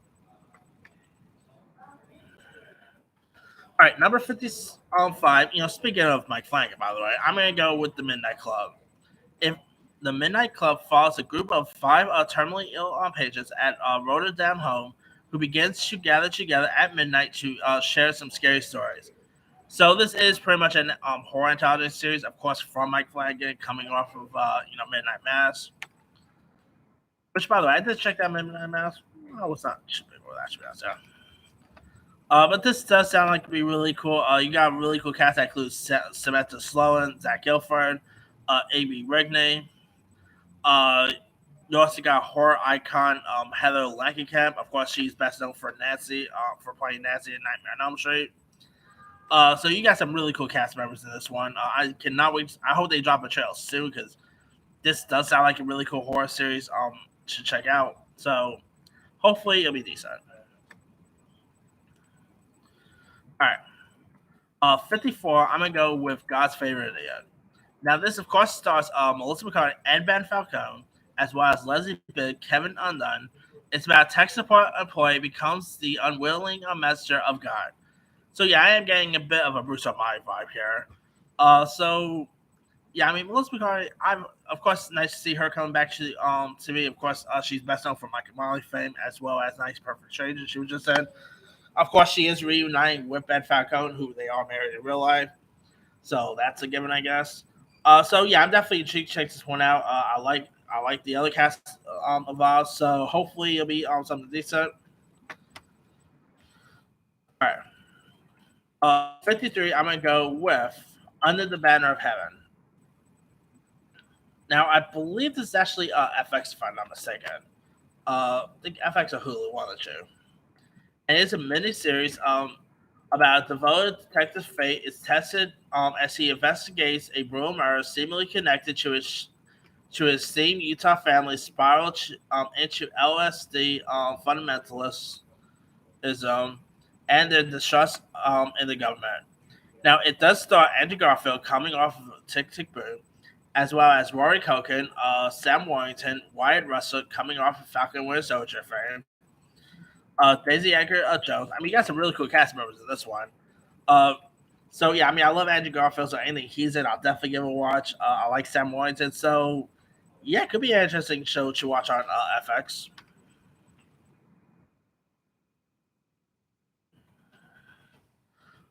All right, number 55. Speaking of Mike Flanagan, by the way, I'm gonna go with the Midnight Club. If the Midnight Club follows a group of five terminally ill patients at Rotterdam home who begins to gather together at midnight to share some scary stories. So this is pretty much an horror anthology series, of course, from Mike Flanagan, coming off of Midnight Mass. Which, by the way, I did check that Midnight Mass. Oh, it's not should be more that should be out there. But this does sound like it'd be really cool. You got a really cool cast that includes Samantha Sloan, Zach Gilford, A.B. Rigney. You also got horror icon Heather Langenkamp. Of course, she's best known for Nancy, for playing Nancy in Nightmare on Elm Street. So you got some really cool cast members in this one. I cannot wait. I hope they drop a trailer soon because this does sound like a really cool horror series to check out. So hopefully it'll be decent. All right. 54, I'm going to go with God's Favorite Idiot. Now, this, of course, stars Melissa McCarthy and Ben Falcone, as well as Leslie Bibb, Kevin Undone. It's about a tech support employee becomes the unwilling messenger of God. So, yeah, I am getting a bit of a Bruce Almighty vibe here. Yeah, I mean, Melissa McCarthy, I'm, of course, nice to see her coming back to me. Of course, she's best known for Mike and Molly fame, as well as Nice Perfect Stranger, she was just in. Of course, she is reuniting with Ben Falcone, who they are married in real life. So that's a given, I guess. So yeah, I'm definitely intrigued to check this one out. I like I like the other cast involved, so hopefully it'll be something decent. All right. 53, I'm going to go with Under the Banner of Heaven. Now, I believe this is actually FX, if I'm not mistaken. I think FX or Hulu, one of the two. And it's a miniseries about a devoted detective's fate is tested as he investigates a brutal murder seemingly connected to his esteemed Utah family spiraled into LSD fundamentalism and their distrust in the government. Now, it does star Andrew Garfield coming off of Tick Tick Boom, as well as Rory Culkin, Sam Warrington, Wyatt Russell coming off of Falcon Winter Soldier fame, Daisy Edgar Jones. I mean, you got some really cool cast members in this one. Uh, so yeah, I mean, I love Andrew Garfield, so anything he's in, I'll definitely give a watch. I like Sam Warrington, so yeah, it could be an interesting show to watch on FX.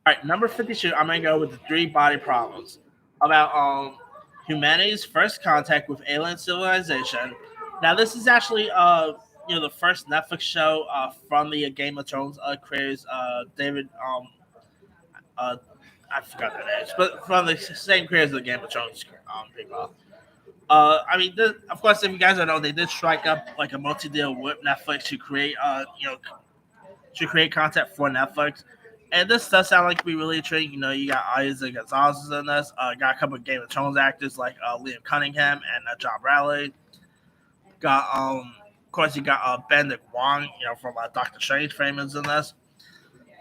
All right, number 52, I'm gonna go with the Three Body Problems, about humanity's first contact with alien civilization. Now, this is actually the first Netflix show from the Game of Thrones creators, David uh I forgot their names, but from the same creators of the Game of Thrones people. I mean, of course, if you guys don't know, they did strike up like a multi-deal with Netflix to create to create content for Netflix. And this does sound like to be really intriguing. You got Isaac Gonzalez in this. Got a couple of Game of Thrones actors like Liam Cunningham and John Bradley. Got of course, you got Benedict Wong, from Doctor Strange fame is in this.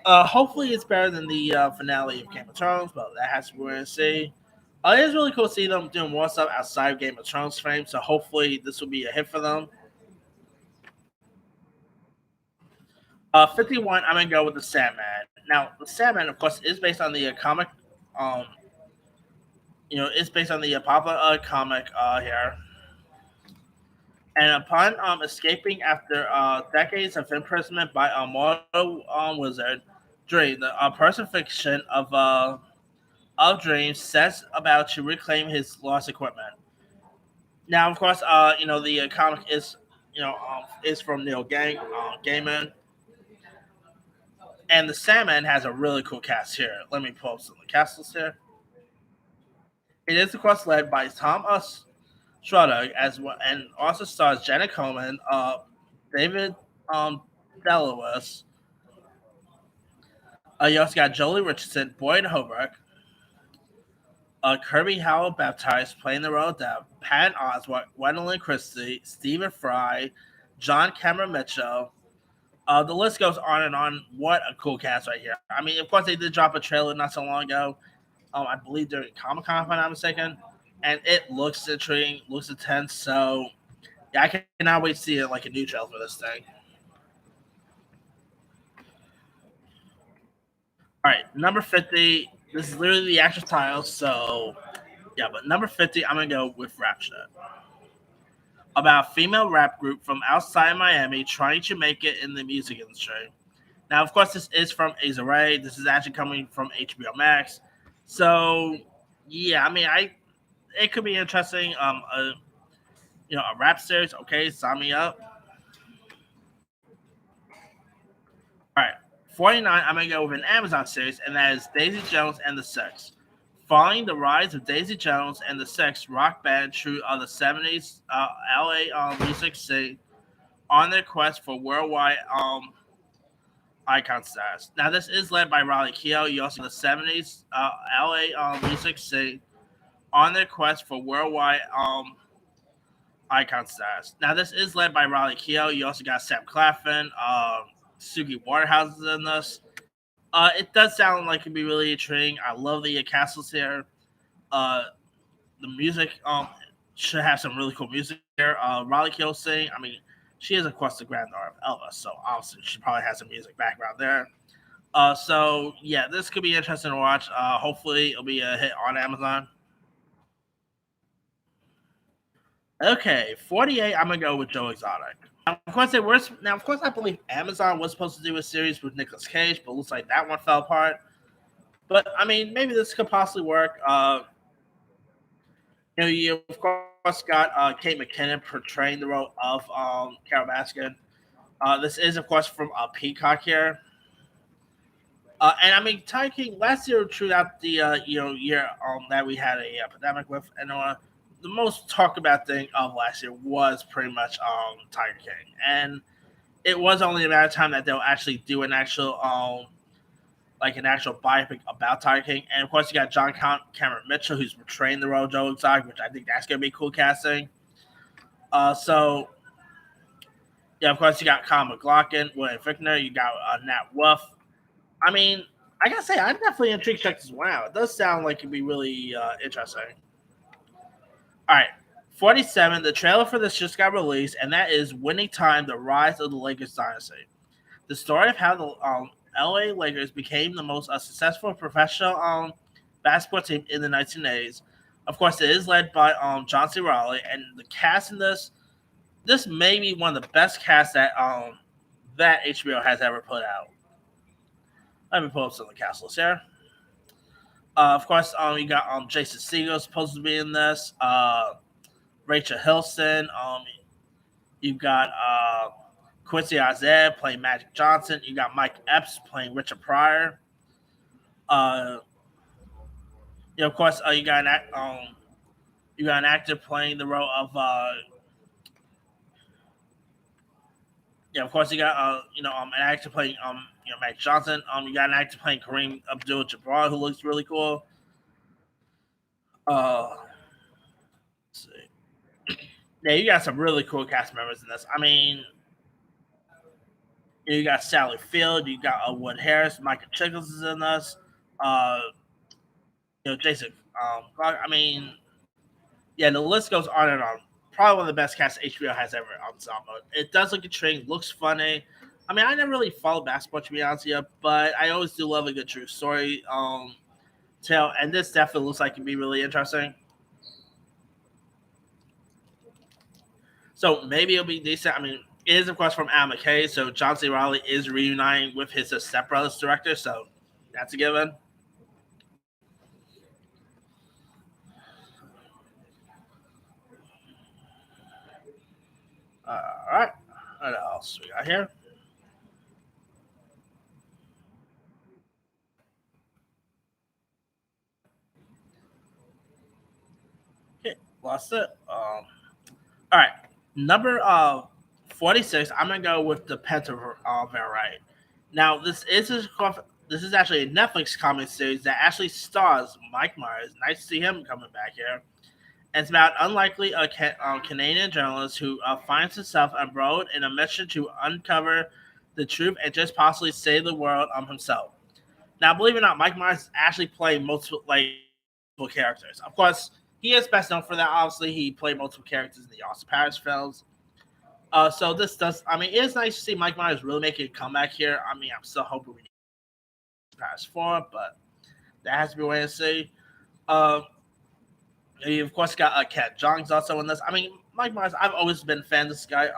Hopefully, it's better than the finale of Game of Thrones, but that has to be wait and see. It is really cool to see them doing more stuff outside of Game of Thrones fame. So hopefully, this will be a hit for them. 51, I'm gonna go with the Sandman. Now, the Sandman, of course, is based on the comic. Um, it's based on the popular comic here. And upon escaping after decades of imprisonment by a mortal wizard, Dream, the personification of Dream, sets about to reclaim his lost equipment. Now, of course, the comic is from Neil Gaiman, and the Sandman has a really cool cast here. Let me pull up some of the cast list here. It is, of course, led by Thomas Schroeder as well, and also stars Jenna Coleman, David Deluis. You also got Jolie Richardson, Boyd Holbrook, Kirby Howell Baptiste playing the role of Deb, Patton Oswalt, Gwendolyn Christie, Stephen Fry, John Cameron Mitchell. The list goes on and on. What a cool cast right here. I mean, of course, they did drop a trailer not so long ago. I believe during Comic Con, if I'm not mistaken. And it looks intriguing, looks intense. So, yeah, I cannot wait to see it like a new trailer for this thing. All right, number 50. This is literally the actual title. So, yeah, but number 50, I'm going to go with Rapture. About a female rap group from outside Miami trying to make it in the music industry. Now, of course, this is from Aza Ray. This is actually coming from HBO Max. So, yeah, I mean, it could be interesting. A rap series. Okay, sign me up. All right, 49. I'm gonna go with an Amazon series, and that is Daisy Jones and the Six. Following the rise of Daisy Jones and the Six, rock band true of the '70s LA music scene, on their quest for worldwide icon status. Now, this is led by Riley Keough. You also the '70s LA music scene, on their quest for worldwide icon status. Now, this is led by Riley Keough. You also got Sam Claflin, Suki Waterhouse is in this. It does sound like it'd be really intriguing. I love the castles here. Uh, the music should have some really cool music here. Riley Keough sing. I mean, she is of course the granddaughter of Elvis, so obviously she probably has some music background there. So yeah, this could be interesting to watch. Hopefully, it'll be a hit on Amazon. Okay, 48. I'm gonna go with Joe Exotic. Now, of course, Now, of course, I believe Amazon was supposed to do a series with Nicolas Cage, but looks like that one fell apart. But I mean, maybe this could possibly work. You of course got Kate McKinnon portraying the role of Carol Baskin. This is of course from Peacock here. And I mean, Tiger King last year throughout the year that we had a pandemic with, and the most talked about thing of last year was pretty much Tiger King, and it was only a matter of time that they'll actually do an actual like an actual biopic about Tiger King. And of course, you got Cameron Mitchell, who's portraying the role of Joe Exotic, which I think that's gonna be cool casting. So yeah, of course, you got Kyle McLaughlin, William Fickner, you got Nat Wolff. I mean, I gotta say, I'm definitely intrigued to check this one out. It does sound like it'd be really interesting. All right, 47. The trailer for this just got released, and that is "Winning Time: The Rise of the Lakers Dynasty." The story of how the LA Lakers became the most successful professional basketball team in the 1980s. Of course, it is led by John C. Reilly, and the cast in this may be one of the best casts that HBO has ever put out. Let me pull up some of the cast lists here. Of course, you got Jason Segel supposed to be in this. Rachel Hilson. You've got Quincy Isaiah playing Magic Johnson. You got Mike Epps playing Richard Pryor. Of course, you got an actor playing the role of. Of course, you got an actor playing Magic Johnson. You got an actor playing Kareem Abdul-Jabbar who looks really cool. Let's see. Yeah, you got some really cool cast members in this. I mean, you got Sally Field, you got Wood Harris, Michael Chiklis is in this. Jason. I mean, yeah, the list goes on and on. Probably one of the best casts HBO has ever ensemble. It does look intriguing, looks funny. I mean, I never really followed basketball to be honest with you, but I always do love a good true story tale, and this definitely looks like it'd be really interesting. So maybe it'll be decent. I mean, it is of course from Al McKay, so John C. Reilly is reuniting with his Step Brothers director, so that's a given. All right, what else we got here? Okay, lost it. All right, number 46. I'm gonna go with the Pentaverite. Now, this is actually a Netflix comic series that actually stars Mike Myers. Nice to see him coming back here. And it's about unlikely Canadian journalist who finds himself embroiled in a mission to uncover the truth and just possibly save the world himself. Now, believe it or not, Mike Myers actually played multiple characters. Of course, he is best known for that. Obviously, he played multiple characters in the Austin Powers films. So this does. I mean, it is nice to see Mike Myers really making a comeback here. I mean, I'm still hoping we pass forward, but that has to be waiting to see. You of course got Cat Jong's also in this. I mean, Mike Myers. I've always been a fan of this guy.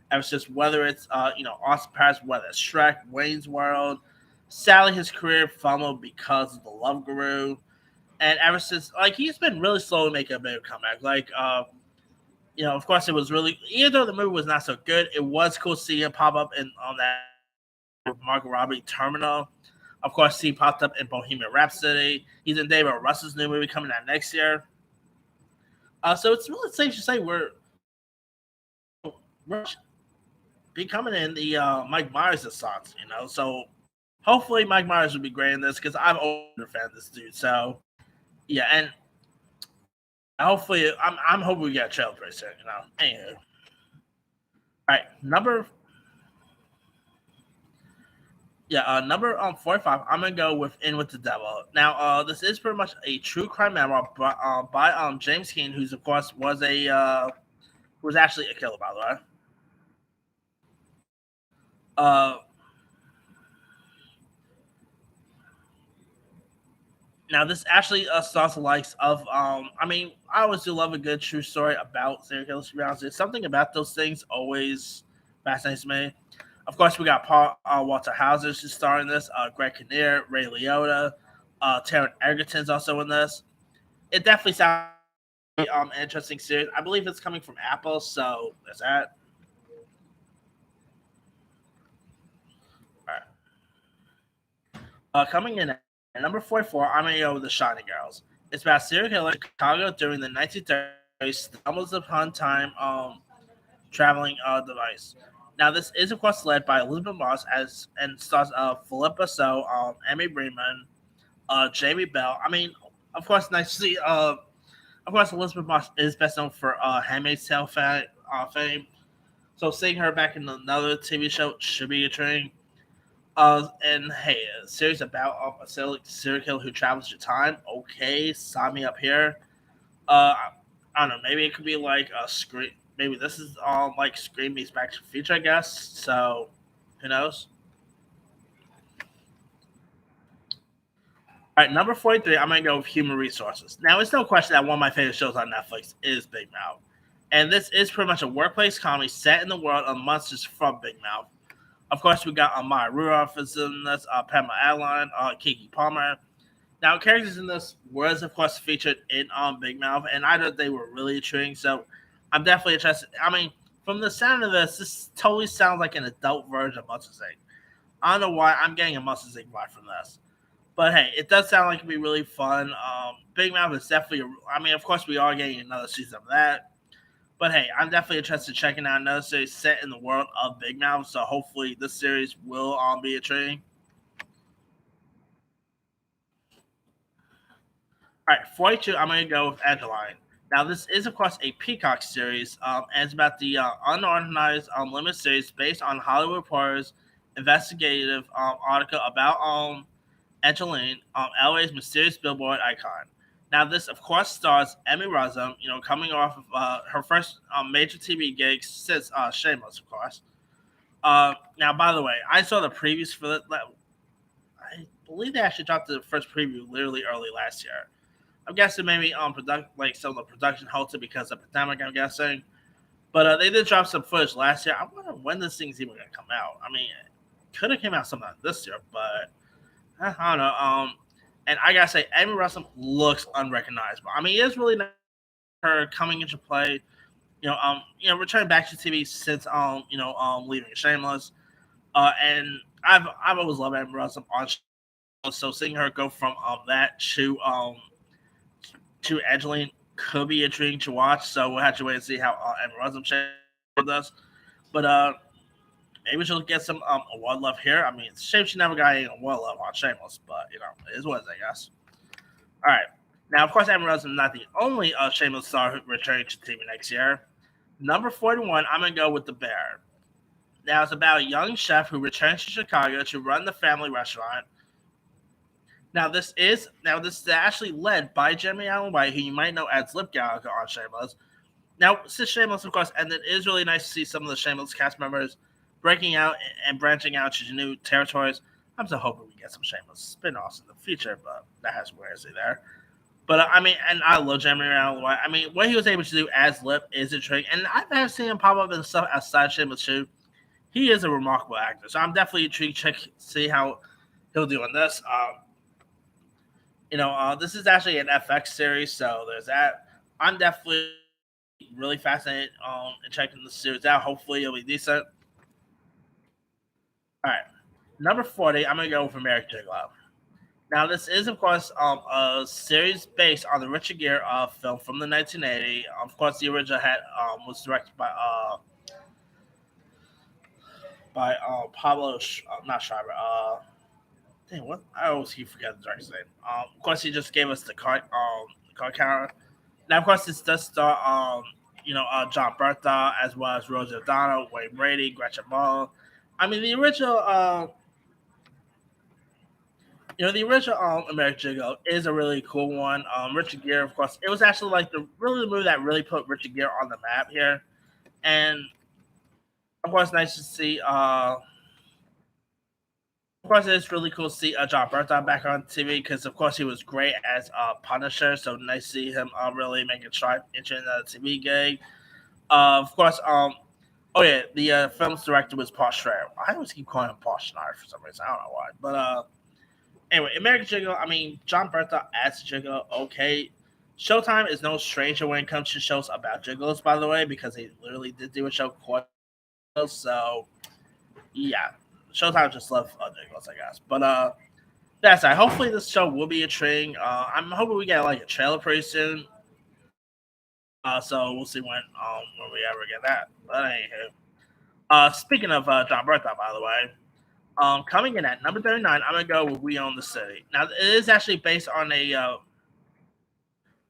Ever since whether it's Austin Powers, whether it's Shrek, Wayne's World, sadly his career fumbled because of the Love Guru, and ever since he's been really slow to make a big comeback. Of course it was really, even though the movie was not so good, it was cool to see him pop up in on that Margot Robbie Terminal. Of course, he popped up in Bohemian Rhapsody. He's in David Russell's new movie coming out next year. So it's really safe to say we're becoming in the Mike Myers assance, So hopefully Mike Myers will be great in this because I'm an older fan of this dude. So yeah, and hopefully I'm hoping we get a trailer pretty soon. Anywho, all right, number 45. I'm gonna go with In with the Devil. Now, this is pretty much a true crime memoir by James Keane, who's of course was actually a killer, by the way. Now, this actually stars the likes of I mean, I always do love a good true story about serial killers. To be honest, it's something about those things always fascinates me. Of course, we got Paul Walter Hauser who's starring in this. Greg Kinnear, Ray Liotta, Taron Egerton's also in this. It definitely sounds interesting series. I believe it's coming from Apple, so there's that. All right. Coming in at number 44, I'm gonna go with The Shining Girls. It's about serial killer in Chicago during the 1930s. Stumbles upon time traveling device. Now, this is of course led by Elizabeth Moss as and stars Philippa So, Emmy Breman, Jamie Bell. I mean, of course, nice to see. Of course, Elizabeth Moss is best known for *Handmaid's Tale* fame. So seeing her back in another TV show should be a treat. And hey, a series about a serial killer who travels through time. Okay, sign me up here. Uh, I don't know. Maybe it could be like a screen. Maybe this is like Scream meets Back to the Future, I guess. So, who knows? All right, number 43. I'm gonna go with Human Resources. Now, it's no question that one of my favorite shows on Netflix is Big Mouth, and this is pretty much a workplace comedy set in the world of monsters from Big Mouth. Of course, we got Maya Rudolph is in this, Pamela Adlon, Kiki Palmer. Now, characters in this was, of course, featured in Big Mouth, and I thought they were really intriguing. So, I'm definitely interested. I mean, from the sound of this totally sounds like an adult version of Monsters Inc. I don't know why I'm getting a Monsters Inc. vibe from this, but hey, it does sound like it'd be really fun. Big Mouth is definitely. I mean, of course, we are getting another season of that. But hey, I'm definitely interested in checking out another series set in the world of Big Mouth. So hopefully this series will be intriguing. All right, 42. I'm going to go with Angeline. Now this is of course a Peacock series, and it's about the unorganized limited series based on Hollywood Reporter's investigative article about Angeline, LA's mysterious billboard icon. Now, this, of course, stars Emmy Rossum, coming off of her first major TV gig since Shameless, of course. Now, by the way, I saw the previews for that. I believe they actually dropped the first preview literally early last year. I'm guessing maybe like some of the production halted because of the pandemic, I'm guessing. But they did drop some footage last year. I wonder when this thing's even going to come out. I mean, it could have came out sometime this year, but I don't know. And I gotta say, Amy Russell looks unrecognizable. I mean, it's really not her coming into play. Returning back to TV since leaving Shameless. And I've always loved Amy Russell on shows, so seeing her go from that to Angeline could be intriguing to watch. So we'll have to wait and see how Amy Russell does. But maybe she'll get some award love here. I mean, it's a shame she never got any award love on Shameless, but it is what it is, I guess. All right. Now, of course, Amy Rose is not the only Shameless star returning to TV next year. Number 41, I'm gonna go with The Bear. Now, it's about a young chef who returns to Chicago to run the family restaurant. Now this is actually led by Jeremy Allen White, who you might know as Lip Gallagher on Shameless. Now, since Shameless, of course, and it is really nice to see some of the Shameless cast members breaking out and branching out to new territories. I'm still hoping we get some Shameless spin-offs in the future, but that has where is it there. But I mean, and I love Jeremy Allen White. I mean, what he was able to do as Lip is intriguing, and I've seen him pop up in stuff outside Shameless too. He is a remarkable actor, so I'm definitely intrigued to see how he'll do in this. This is actually an FX series, so there's that. I'm definitely really fascinated in checking the series out. Hopefully, it'll be decent. All right, number 40. I'm gonna go with American Gigolo. Now, this is, of course, a series based on the Richard Gere film from the 1980. Of course, the original was directed by Pablo, not Schreiber. Dang, what? I always keep forgetting the director's name. Of course, he just gave us the card counter. Now, of course, this does star, John Bertha as well as Rosie O'Donnell, Wayne Brady, Gretchen Mol. I mean, the original American Gigolo is a really cool one. Richard Gere, of course, it was actually like the movie that really put Richard Gere on the map here, and of course, nice to see. Of course, it's really cool to see John Bertha back on TV because, of course, he was great as Punisher. So nice to see him really make a try into the TV gig. Of course, oh yeah, the film's director was Paul Schrader. I always keep calling him Paul Schneider for some reason. I don't know why, but anyway, American Gigolo. I mean, John Bertha as Gigolo, okay. Showtime is no stranger when it comes to shows about gigolos, by the way, because they literally did do a show called Gigolos. So yeah, Showtime just love gigolos, I guess. But that's right. Hopefully this show will be intriguing. I'm hoping we get like a trailer pretty soon. So we'll see when we ever get that. But anywho, speaking of John Bertha, by the way, coming in at number 39, I'm gonna go with We Own the City. Now it is actually based on a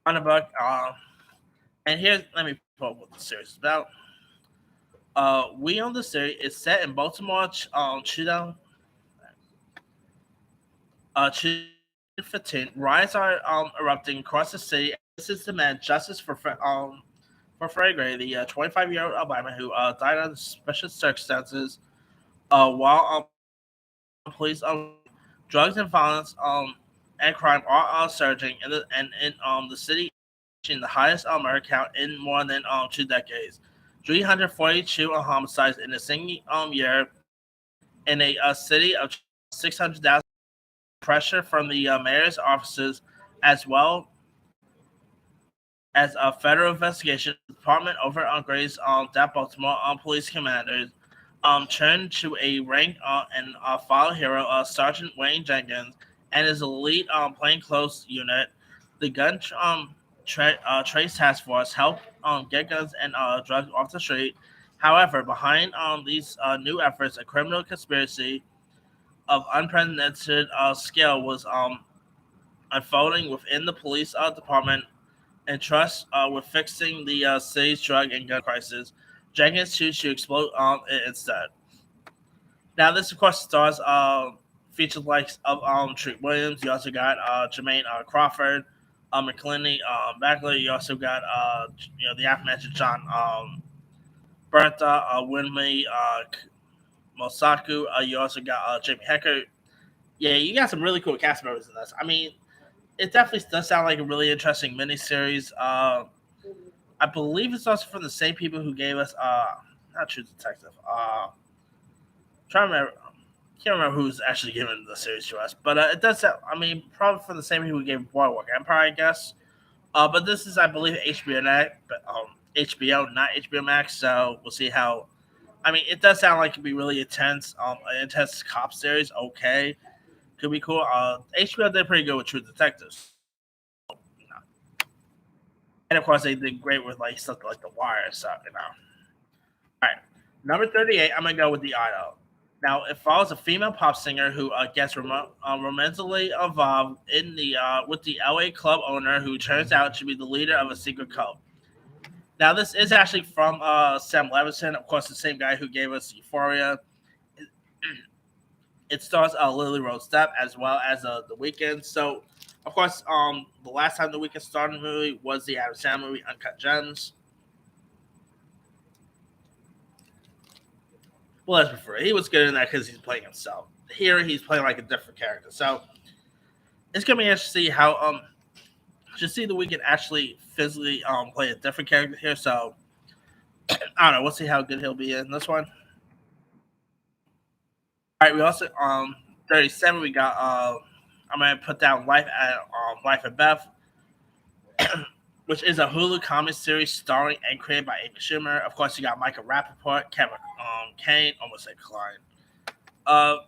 book. And here's let me pull up what the series is about. We Own the City is set in Baltimore, Chudon, 2015. Riots are erupting across the city. This is demand justice for Freddie Gray, the 25-year-old Alabama who died under special circumstances while police drugs and violence and crime are surging in the city, reaching the highest murder count in more than 2 decades. 342 homicides in a single year in a city of 600,000. Pressure from the mayor's offices, as well as a federal investigation department over on Gray's that Baltimore police commanders turned to a rank and follow hero, Sergeant Wayne Jenkins, and his elite plainclothes unit. The trace task force helped get guns and drugs off the street. However, behind these new efforts, a criminal conspiracy of unprecedented scale was unfolding within the police department and trust with fixing the city's drug and gun crisis. Jenkins chose to explode it instead. Now, this of course stars featured likes of Treat Williams. You also got Jermaine Crawford, McClinney, Bagley. You also got the aforementioned John Bertha, Winley, Mosaku. You also got Jamie Hecker. Yeah, you got some really cool cast members in this. I mean, it definitely does sound like a really interesting miniseries. I believe it's also from the same people who gave us not True Detective. Trying to remember, can't remember who's actually given the series to us, but it does sound. I mean, probably from the same people who gave Boardwalk Empire, I guess. But this is, I believe, HBO Max, but HBO, not HBO Max. So we'll see how. I mean, it does sound like it could be really intense. An intense cop series. Okay, could be cool. HBO did pretty good with True Detectives. You know. And of course, they did great with like stuff like The Wire and stuff. All right, number 38. I'm gonna go with The Idol. Now, it follows a female pop singer who gets romantically involved in the with the LA club owner, who turns out to be the leader of a secret cult. Now, this is actually from Sam Levinson, of course, the same guy who gave us Euphoria. It stars Lily Rose Depp as well as The Weeknd. So, of course, the last time The Weeknd starred in the movie was the Adam Sandler movie Uncut Gems. Well, that's before he was good in that because he's playing himself. Here, he's playing like a different character. So, it's gonna be interesting to see how to see The Weeknd actually physically play a different character here. So, I don't know. We'll see how good he'll be in this one. All right, we also 37. We got I'm gonna put down Life and Beth, which is a Hulu comedy series starring and created by Amy Schumer. Of course, you got Michael Rappaport, Kevin Kane, almost like Klein. I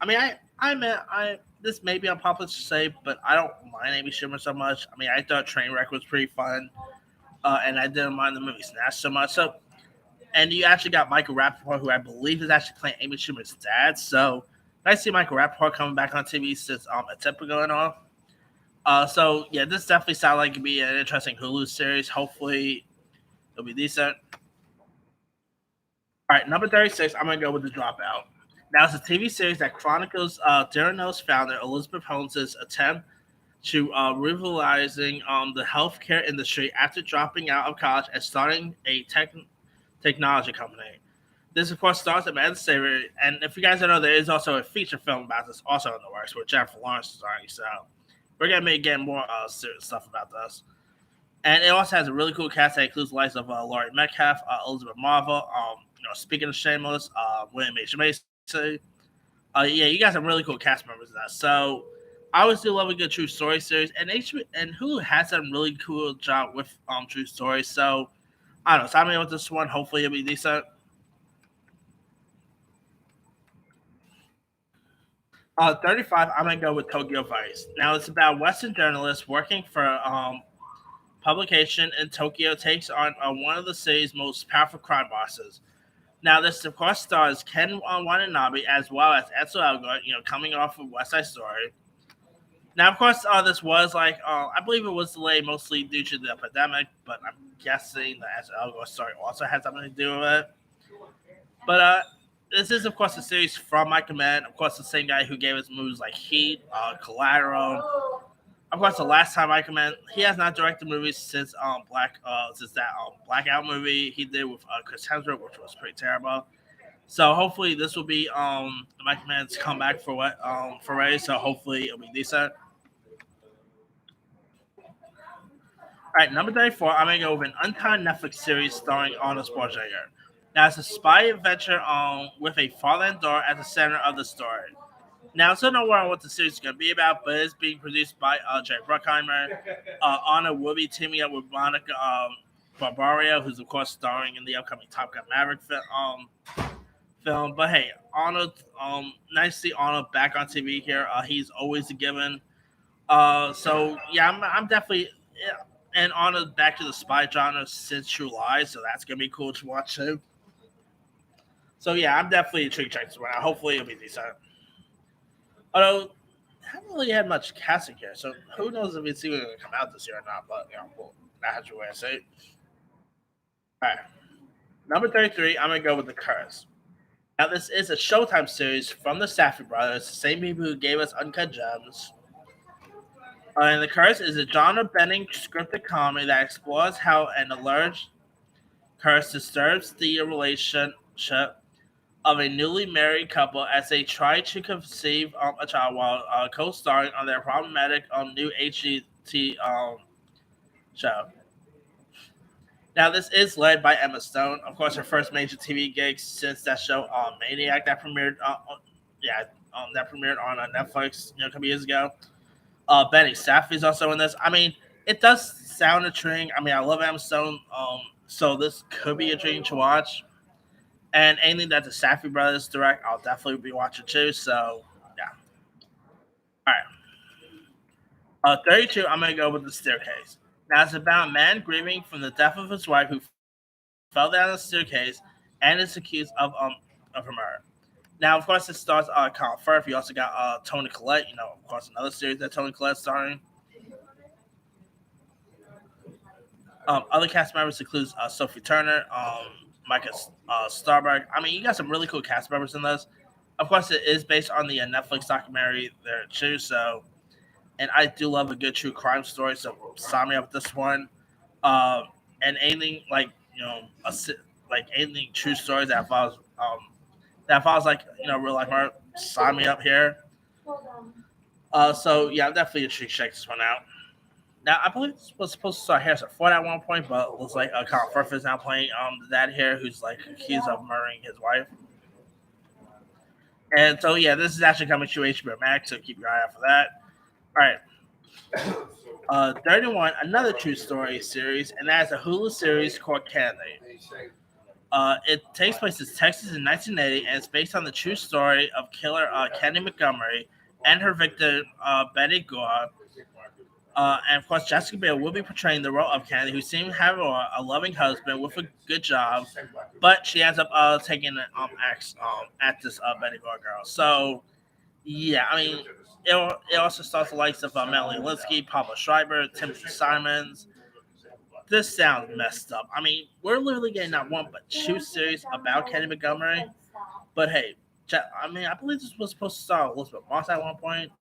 mean, I this may be unpopular to say, but I don't mind Amy Schumer so much. I mean, I thought Trainwreck was pretty fun, and I didn't mind the movie Snatch so much. So, and you actually got Michael Rappaport, who I believe is actually playing Amy Schumer's dad. So, nice to see Michael Rappaport coming back on TV since Atypical going on. So yeah, this definitely sounds like it'd be an interesting Hulu series. Hopefully, it'll be decent. All right, number 36. I'm gonna go with The Dropout. Now, it's a TV series that chronicles Theranos founder Elizabeth Holmes' attempt to revitalizing the healthcare industry after dropping out of college and starting a technology company. This, of course, stars Amanda Savory, and if you guys don't know, there is also a feature film about this also in the works with Jennifer Lawrence starring. So we're gonna be getting more serious stuff about this. And it also has a really cool cast that includes the likes of Laurie Metcalf, Elizabeth Marvel. Speaking of Shameless, William H. Macy. Yeah, you got some really cool cast members in that. So I always do love a good true story series, and and Hulu has done really cool job with true stories. So I don't know. So I'm with this one. Hopefully it'll be decent. 35. I'm gonna go with Tokyo Vice. Now it's about Western journalists working for publication in Tokyo takes on one of the city's most powerful crime bosses. Now, this of course stars Ken Watanabe as well as Etsu Elgort, coming off of West Side Story. Now, of course, this was I believe it was delayed mostly due to the epidemic, but I'm guessing that Etsu Elgort story also had something to do with it. But this is, of course, a series from Michael Mann, of course, the same guy who gave us movies like Heat, Collateral. Of course, the last time I commend, he has not directed movies since since that Blackout movie he did with Chris Hemsworth, which was pretty terrible. So hopefully this will be Mike Mann's comeback for what for Ray. So hopefully it'll be decent. All right, number 34. I'm gonna go with an untimed Netflix series starring Arnold Schwarzenegger. Now it's a spy adventure with a father and daughter at the center of the story. Now, I still don't know what the series is going to be about, but it's being produced by Jay Bruckheimer. Anna will be teaming up with Monica Barbaria, who's, of course, starring in the upcoming Top Gun Maverick film. But hey, Arnold, nice to see Arnold back on TV here. He's always a given. So, yeah, I'm definitely. Yeah, and Arnold back to the spy genre since True Lies, so that's going to be cool to watch too. So, yeah, I'm definitely intrigued to check this one out. Hopefully, it'll be decent. Although I haven't really had much casting here, so who knows if it's even going to come out this year or not. But well, that's your way to say it. All right, number 33. I'm gonna go with The Curse. Now this is a Showtime series from the Safdie brothers, the same people who gave us Uncut Gems. And The Curse is a genre-bending scripted comedy that explores how an alleged curse disturbs the relationship of a newly married couple as they try to conceive a child while co-starring on their problematic new HGT show. Now, this is led by Emma Stone. Of course, her first major TV gig since that show, Maniac, that premiered. Yeah, that premiered on Netflix, a couple years ago. Benny Safdie is also in this. I mean, it does sound intriguing. I mean, I love Emma Stone, so this could be intriguing to watch. And anything that the Safdie brothers direct, I'll definitely be watching too. So, yeah. All right. 32, I'm going to go with The Staircase. Now, it's about a man grieving from the death of his wife who fell down the staircase and is accused of her murder. Now, of course, it stars Colin Firth. You also got Tony Collette, of course, another series that Tony Collette's starring. Other cast members includes Sophie Turner, Micah Starberg. I mean, you got some really cool cast members in this. Of course, it is based on the Netflix documentary there too. So, and I do love a good true crime story. So, sign me up with this one. And anything like like anything true stories that follows like real life art, sign me up here. So yeah, I'm definitely intrigued to check this one out. Now, I believe this was supposed to start Harrison Ford at one point, but it looks like Colin Firth is now playing the dad here, who's like accused of murdering his wife. And so, yeah, this is actually coming to HBO Max, so keep your eye out for that. All right. 31, another true story series, and that's a Hulu series called Candidate. It takes place in Texas in 1980, and it's based on the true story of killer Candy Montgomery and her victim, Betty Gore. And of course, Jessica Biel will be portraying the role of Candy, who seems to have a loving husband with a good job, but she ends up taking an ex at this Betty Gore girl. So, yeah, I mean, it also stars the likes of Melanie Linsky, Pablo Schreiber, Timothy Simons. This sounds messed up. I mean, we're literally getting not one but two series about Candy Montgomery. But hey, I mean, I believe this was supposed to star Elizabeth Moss at one point,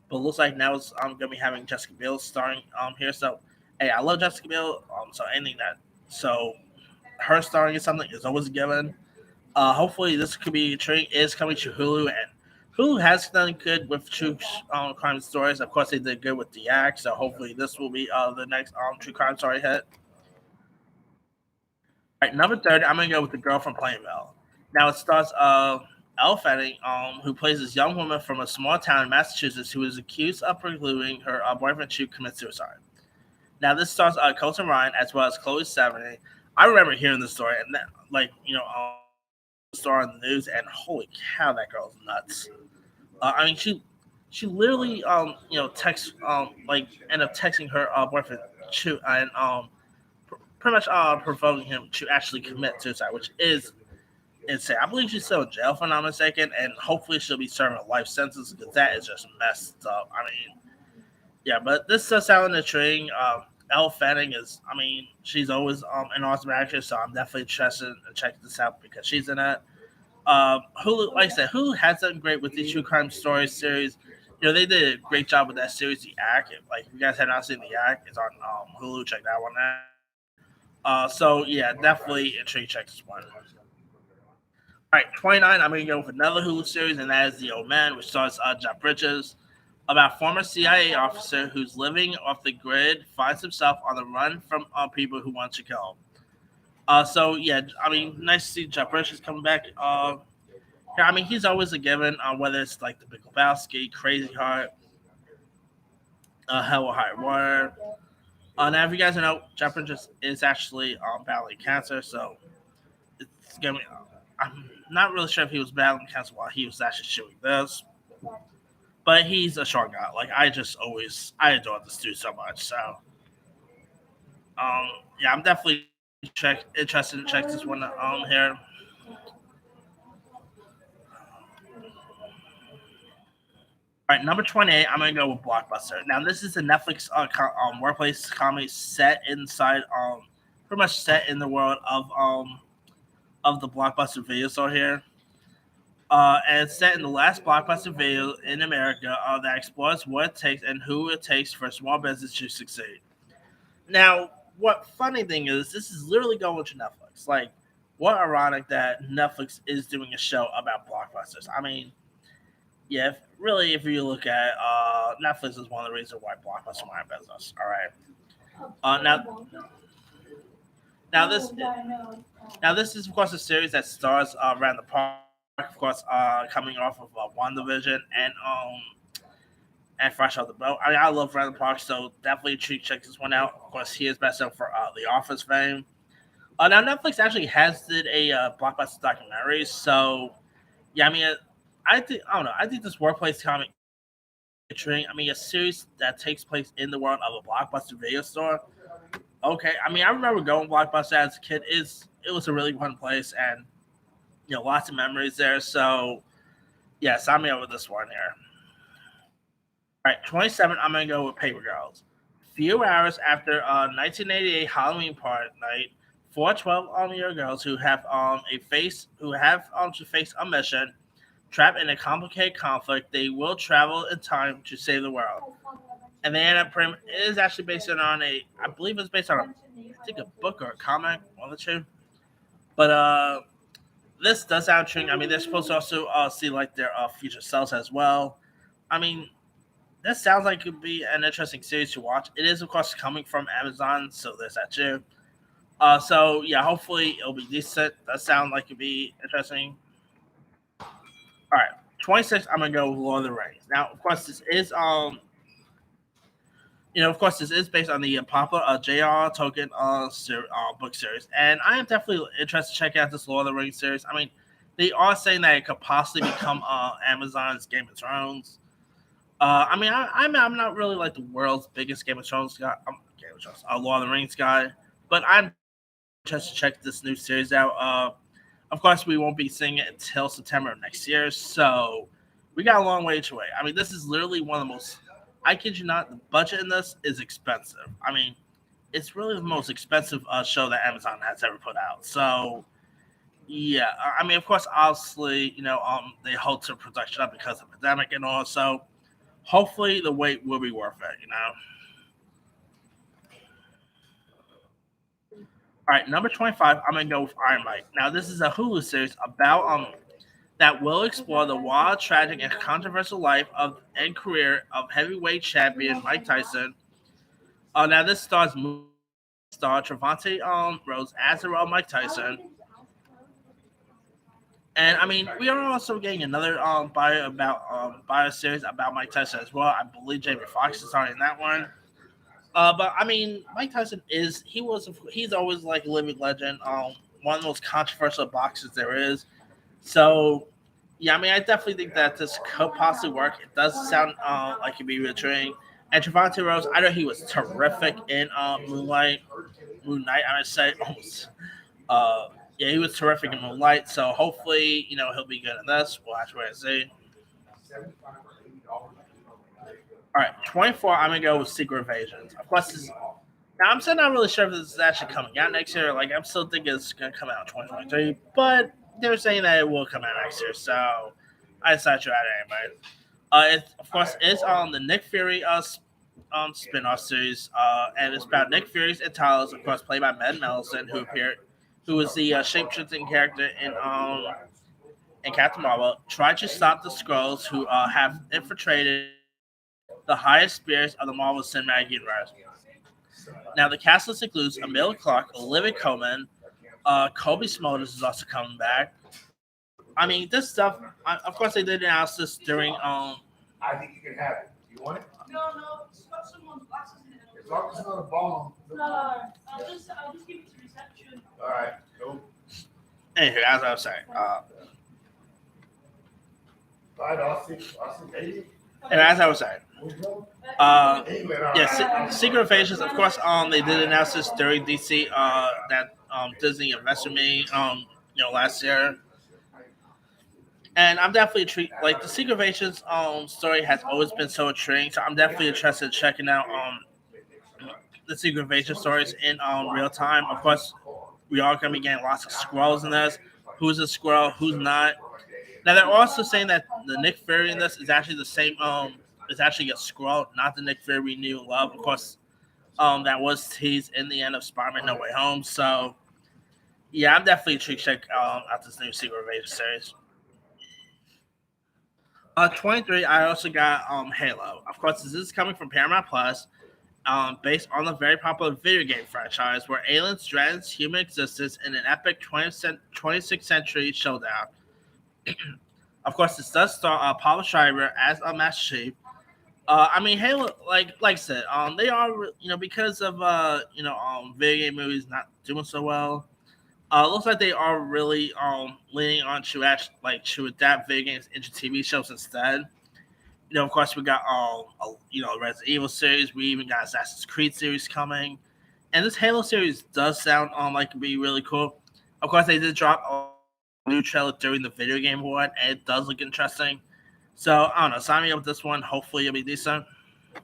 but it looks like now it's gonna be having Jessica Biel starring here. So hey, I love Jessica Biel. So anything that so her starring in something is always a given. Hopefully this could be intriguing. Is coming to Hulu, and Hulu has done good with true crime stories. Of course, they did good with The Act, so hopefully this will be the next true crime story hit. All right, number 30, I'm gonna go with The Girl from Plainville. Now it stars Elle Fanning, who plays this young woman from a small town in Massachusetts who is accused of precluding her boyfriend to commit suicide. Now, this stars Colton Ryan as well as Chloe Sevigny. I remember hearing the story and that, like, story on the news, and holy cow, that girl's nuts. I mean, she literally, text, like, end up texting her boyfriend to and pretty much provoking him to actually commit suicide, which is insane. I believe she's still in jail, if I'm not mistaken, and hopefully she'll be serving a life sentence because that is just messed up. I mean, yeah, but this does sound intriguing. Elle Fanning is, I mean, she's always an awesome actress, so I'm definitely interested in checking this out because she's in it. Hulu, like I said, Hulu has done great with the true crime stories series. They did a great job with that series, The Act. Like, if you guys have not seen The Act, it's on Hulu. Check that one out. So yeah, definitely intrigued. Check this one. All right, 29. I'm gonna go with another Hulu series, and that is The Old Man, which stars Jeff Bridges, about former CIA officer who's living off the grid, finds himself on the run from people who want to kill him. So yeah, I mean, nice to see Jeff Bridges coming back. Yeah, I mean, he's always a given, whether it's like The Big Lebowski, Crazy Heart, Hell or High Water. Now, if you guys don't know, Jeff Bridges is actually battling cancer, so it's gonna be. I'm not really sure if he was battling cancer while he was actually shooting this, but he's a short guy. Like, I adore this dude so much. So, yeah, I'm definitely interested in check this one here. All right, number 28, I'm gonna go with Blockbuster. Now, this is a Netflix workplace comedy set inside, pretty much set in the world of the Blockbuster video store here. And it's set in the last Blockbuster video in America that explores what it takes and who it takes for a small business to succeed. Now, what funny thing is, this is literally going to Netflix. Like, what ironic that Netflix is doing a show about blockbusters. I mean, yeah, really, if you look at Netflix is one of the reasons why blockbusters went out of business. All right. Now this now this is of course a series that stars Randall Park, of course, coming off of WandaVision and Fresh Off the Boat. I mean, I love Randall Park, so definitely check this one out. Of course, he is best known for The Office fame. Now Netflix actually has did a blockbuster documentary, so yeah, I mean, I don't know. I think this workplace comic featuring, I mean, a series that takes place in the world of a blockbuster video store. Okay, I mean, I remember going to Blockbuster as a kid. It was a really fun place, and lots of memories there. So yeah, sign me up with this one here. All right, 27. I'm gonna go with Paper Girls. Few hours after 1988 Halloween party night, 412 year girls who have to face a mission. Trapped in a complicated conflict, they will travel in time to save the world. And they end up it is actually based on I believe it's based on I think a book or a comic, one of the two. But this does sound intriguing. I mean, they're supposed to also see like their future selves as well. I mean, this sounds like it could be an interesting series to watch. It is of course coming from Amazon, so there's that too. So yeah, hopefully it'll be decent. That sounds like it'd be interesting. All right, 26. I'm gonna go with Lord of the Rings. Now, of course, of course, this is based on the popular J.R.R. Tolkien book series, and I am definitely interested to check out this Lord of the Rings series. I mean, they are saying that it could possibly become Amazon's Game of Thrones. I mean, I'm not really like the world's biggest Game of Thrones guy. Game of Thrones, Lord of the Rings guy, but I'm interested to check this new series out. Of course, we won't be seeing it until September of next year, so we got a long way to wait. I mean, this is literally one of the most. I kid you not, the budget in this is expensive. I mean, it's really the most expensive show that Amazon has ever put out. So, yeah, I mean, of course, obviously, they hold to production up because of the pandemic and all. So, hopefully, the wait will be worth it. All right, number 25, I'm gonna go with Iron Mike. Now, this is a Hulu series about that will explore the wild, tragic, and controversial life of and career of heavyweight champion Mike Tyson. Now this stars Trevante Rose as the role of Mike Tyson. And I mean, we are also getting another bio series about Mike Tyson as well. I believe Jamie Foxx is starring in that one. But I mean, Mike Tyson he's always like a living legend. One of the most controversial boxers there is. So yeah, I mean, I definitely think that this could possibly work. It does sound like it'd be reassuring. And Trevante Rose, I know he was terrific in Moon Knight. I would say almost. Uh, yeah, he was terrific in Moonlight. So hopefully, he'll be good in this. We'll have to wait and see. All right, 24. I'm gonna go with Secret Invasions. Of course, now I'm still not really sure if this is actually coming out next year. Like, I'm still thinking it's gonna come out in 2023, but they're saying that it will come out next year. So I decided to add it anyway. Of course, it's on the Nick Fury spin-off series, and it's about Nick Fury's and Talos, of course, played by Ben Mendelsohn, who was the shape-shifting character in Captain Marvel, try to stop the Skrulls who have infiltrated the highest spirits of the Marvel Cinematic Universe. Now, the cast list includes Emilia Clarke, Olivia Colman, Kobe Smulders is also coming back. I mean, this stuff. Of course, they did announce this during. I think you can have it. Do you want it? No, no. It's got someone's glasses in it. As long as it's not a bomb. No, I'll just give it to reception. All right. Go. Anyway, as I was saying. Right, Austin, baby. And as I was saying, Secret Invasions. Of course, they did announce this during DC that Disney invested in me last year, and I'm definitely intrigued. Like the Secret Invasions story has always been so intriguing, so I'm definitely interested in checking out the Secret Invasion stories in real time. Of course, we are going to be getting lots of Skrulls in this. Who's a Skrull? Who's not? Now they're also saying that the Nick Fury in this is actually the same. Is actually a Skrull, not the Nick Fury we knew and love. Of course, that was teased in the end of Spider-Man: No Way Home. So, yeah, I'm definitely intrigued to check out this new Secret Invasion series. 23. I also got Halo. Of course, this is coming from Paramount Plus. Based on the very popular video game franchise where aliens threaten human existence in an epic 26th century showdown. Of course, this does star Paul Schreiber as a Master Chief. I mean, Halo, like I said, they are because of video game movies not doing so well. Looks like they are really leaning on to adapt video games into TV shows instead. Of course, we got Resident Evil series. We even got Assassin's Creed series coming, and this Halo series does sound like it'd be really cool. Of course, they did drop a new trailer during the video game award, and it does look interesting. So I don't know. Sign me up with this one. Hopefully, it'll be decent. All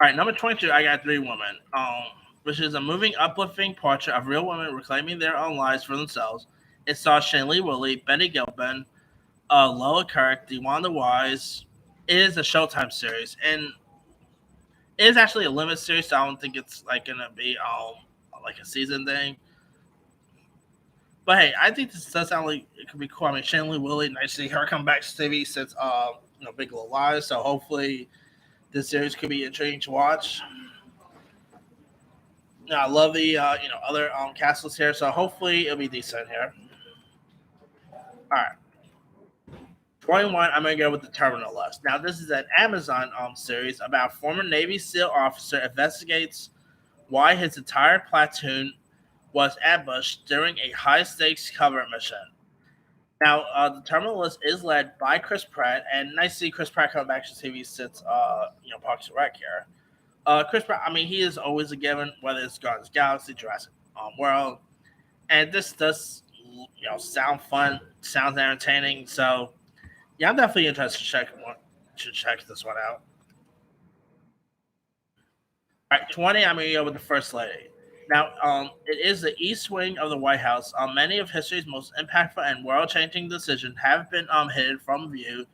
right, number 22. I got Three Women, which is a moving, uplifting portrait of real women reclaiming their own lives for themselves. It stars Shailene Woodley, Betty Gilpin, Lola Kirk, DeWanda Wise. It is a Showtime series, and it is actually a limited series, so I don't think it's gonna be like a season thing. But hey, I think this does sound like it could be cool. I mean, Shailene Woodley, nice to see her come back to TV since Big Little Lies. So hopefully, this series could be intriguing to watch. I love the other castles here, so hopefully it'll be decent here. All right. 21, I'm going to go with the Terminal List. Now, this is an Amazon series about former Navy SEAL officer investigates why his entire platoon was ambushed during a high-stakes covert mission. Now, the Terminal List is led by Chris Pratt, and nice to see Chris Pratt come back to TV since Parks and Rec here. Chris Pratt, I mean, he is always a given, whether it's Guardians of the Galaxy, Jurassic World, and this does sound fun, sounds entertaining. So, yeah, I'm definitely interested to check this one out. All right, 20. I'm gonna go with the First Lady. Now, it is the East Wing of the White House. Many of history's most impactful and world-changing decisions have been hidden from view.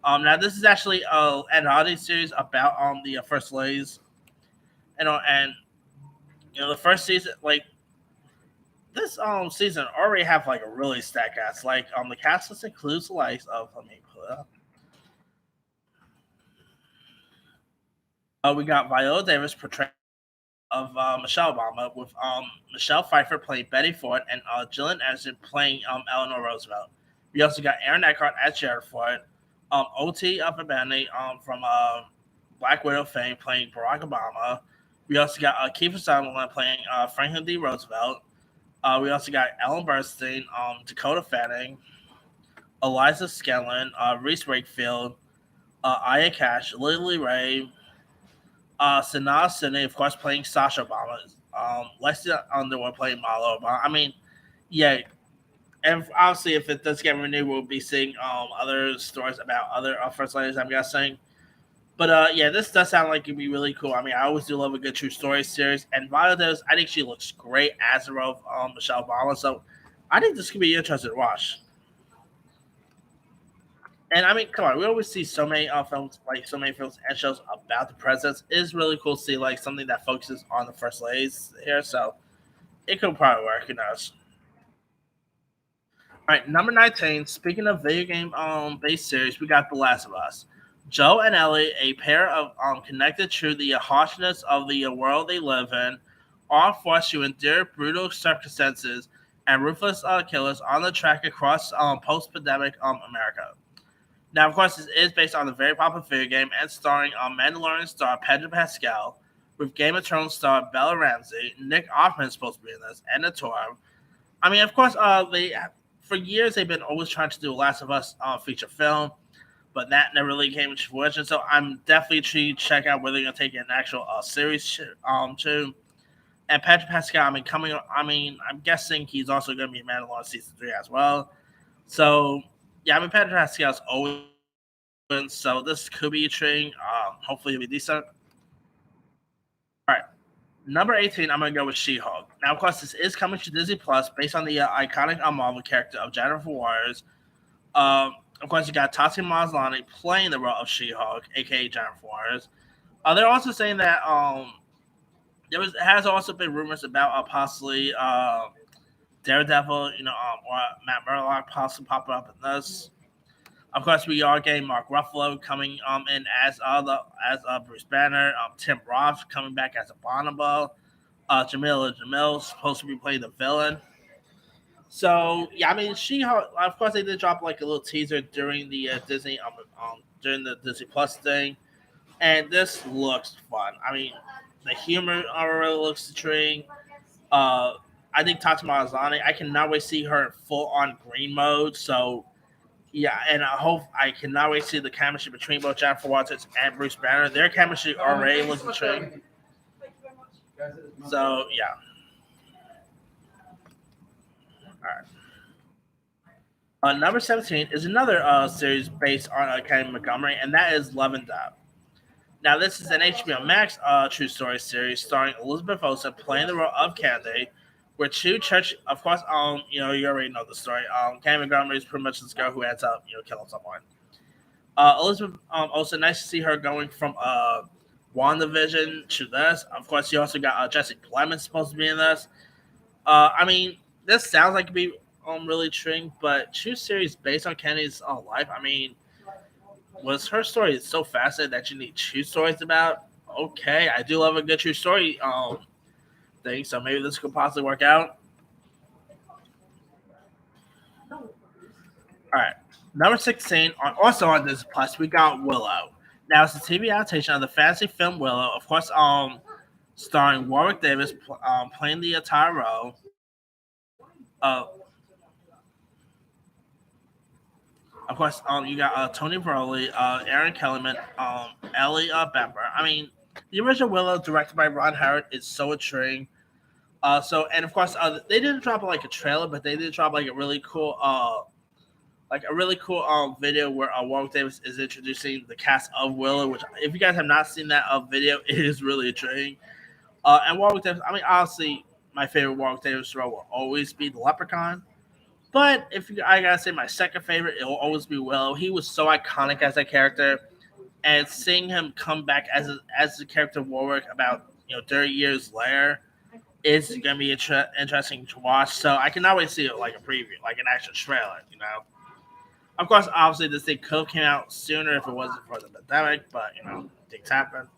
Now, this is actually an audio series about the First Ladies. And the first season, like this season, already have a really stacked cast. Like the cast list includes the likes of let me pull it up. We got Viola Davis portraying of Michelle Obama, with Michelle Pfeiffer playing Betty Ford and Gillian Anderson playing Eleanor Roosevelt. We also got Aaron Eckhart as Jared Ford, O.T. Upabani from Black Widow fame playing Barack Obama. We also got Kiefer Sutherland playing Franklin D. Roosevelt. We also got Ellen Burstyn, Dakota Fanning, Eliza Scanlon, Reese Wakefield, Aya Cash, Lily Ray, Sanaa Sidney, of course, playing Sasha Obama. Lexi Underwood playing Marlo Obama. I mean, yeah, and obviously, if it does get renewed, we'll be seeing other stories about other first ladies, I'm guessing. But yeah, this does sound like it'd be really cool. I mean, I always do love a good true story series, and Viola Davis, I think she looks great as the role of Michelle Obama. So I think this could be interesting to watch. And I mean, come on, we always see so many films, like so many films and shows about the presidents. It is really cool to see like something that focuses on the first ladies here. So it could probably work, who knows. All right, number 19. Speaking of video game based series, we got The Last of Us. Joe and Ellie, a pair of connected through the harshness of the world they live in, are forced to endure brutal circumstances and ruthless killers on the track across post-pandemic America. Now, of course, this is based on the very popular video game and starring Mandalorian star Pedro Pascal, with Game of Thrones star Bella Ramsey. Nick Offerman is supposed to be in this, and the tour. I mean, of course, they for years they've been always trying to do a Last of Us feature film, but that never really came into fruition. So I'm definitely intrigued to check out whether they're gonna take an actual series too. And Patrick Pascal, I mean, I'm guessing he's also gonna be in Mandalorian season 3 as well. So yeah, I mean, Patrick Pascal's always been, so this could be intriguing. Hopefully it'll be decent. All right. Number 18, I'm going to go with She-Hulk. Now, of course, this is coming to Disney Plus based on the iconic Marvel character of Jennifer Warnes. Of course, you got Tatiana Maslany playing the role of She-Hulk, a.k.a. Jennifer Warnes. They're also saying that has also been rumors about possibly Daredevil, or Matt Murdock possibly popping up in this. Of course, we are getting Mark Ruffalo coming in as Bruce Banner. Tim Roth coming back as Abominable. Jamila Jamil supposed to be playing the villain. So yeah, I mean, of course, they did drop like a little teaser during the during the Disney Plus thing, and this looks fun. I mean, the humor really looks intriguing. I think Tatiana Maslany, I cannot wait to see her in full on green mode. So yeah, and I cannot wait to see the chemistry between both Jennifer Walters and Bruce Banner. Their chemistry already looks intriguing. So yeah. All right. Number 17 is another series based on Kenny Montgomery, and that is Love and Death. Now, this is an HBO Max true story series starring Elizabeth Olsen playing the role of Candy, where two church, of course, you already know the story. Kenny Montgomery is pretty much this girl who ends up, killing someone. Elizabeth Olsen, nice to see her going from WandaVision to this. Of course, you also got Jesse Plemons supposed to be in this. I mean, this sounds like it'd be really intriguing, but true series based on Kenny's life. I mean, was her story so fascinating that you need true stories about? Okay, I do love a good true story thing, so maybe this could possibly work out. All right, number 16, also on Disney Plus, we got Willow. Now it's a TV adaptation of the fantasy film Willow, of course, starring Warwick Davis playing the entire role. Uh, Of course, you got Tony Broly, Aaron Kellerman, Ellie Bember. I mean, the original Willow, directed by Ron Howard, is so intriguing. And of course, they didn't drop like a trailer, but they did drop like a really cool, video where Warwick Davis is introducing the cast of Willow. Which, if you guys have not seen that video, it is really intriguing. And Warwick Davis, I mean, honestly, my favorite Warwick Davis role will always be the Leprechaun. But I gotta say, my second favorite, it will always be Willow. He was so iconic as a character, and seeing him come back as the character of Warwick about 30 years later is gonna be interesting to watch. So I cannot wait to see it like a preview, like an actual trailer. Of course, obviously this thing could have came out sooner if it wasn't for the pandemic, but things happen.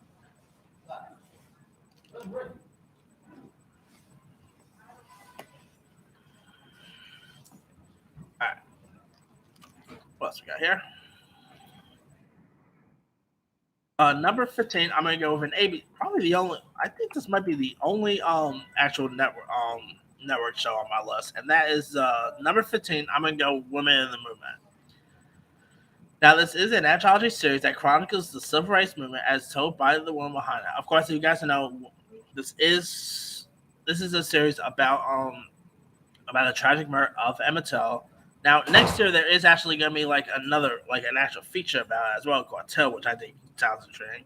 What else we got here? Number 15, I'm gonna go with an AB. Probably the only. I think this might be the only actual network show on my list, and that is number 15. I'm gonna go Women in the Movement. Now, this is an anthology series that chronicles the civil rights movement as told by the woman behind it. Of course, you guys know this is a series about a tragic murder of Emmett Till. Now, next year there is actually going to be an actual feature about it as well called Till, which I think sounds intriguing.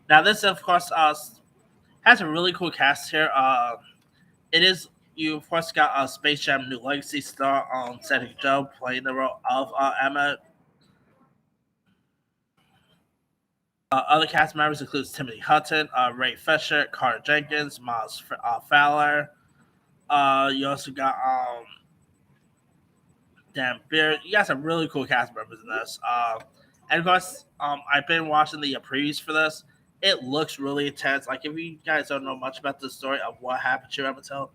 Now, this of course has a really cool cast here. It is you of course got Space Jam New Legacy star Cedric Joe playing the role of Emmett. Other cast members include Timothy Hutton, Ray Fisher, Carter Jenkins, Miles Fowler. You also got Dan Beard. You got some really cool cast members in this. And of course, I've been watching the previews for this. It looks really intense. Like if you guys don't know much about the story of what happened to Emmett Till,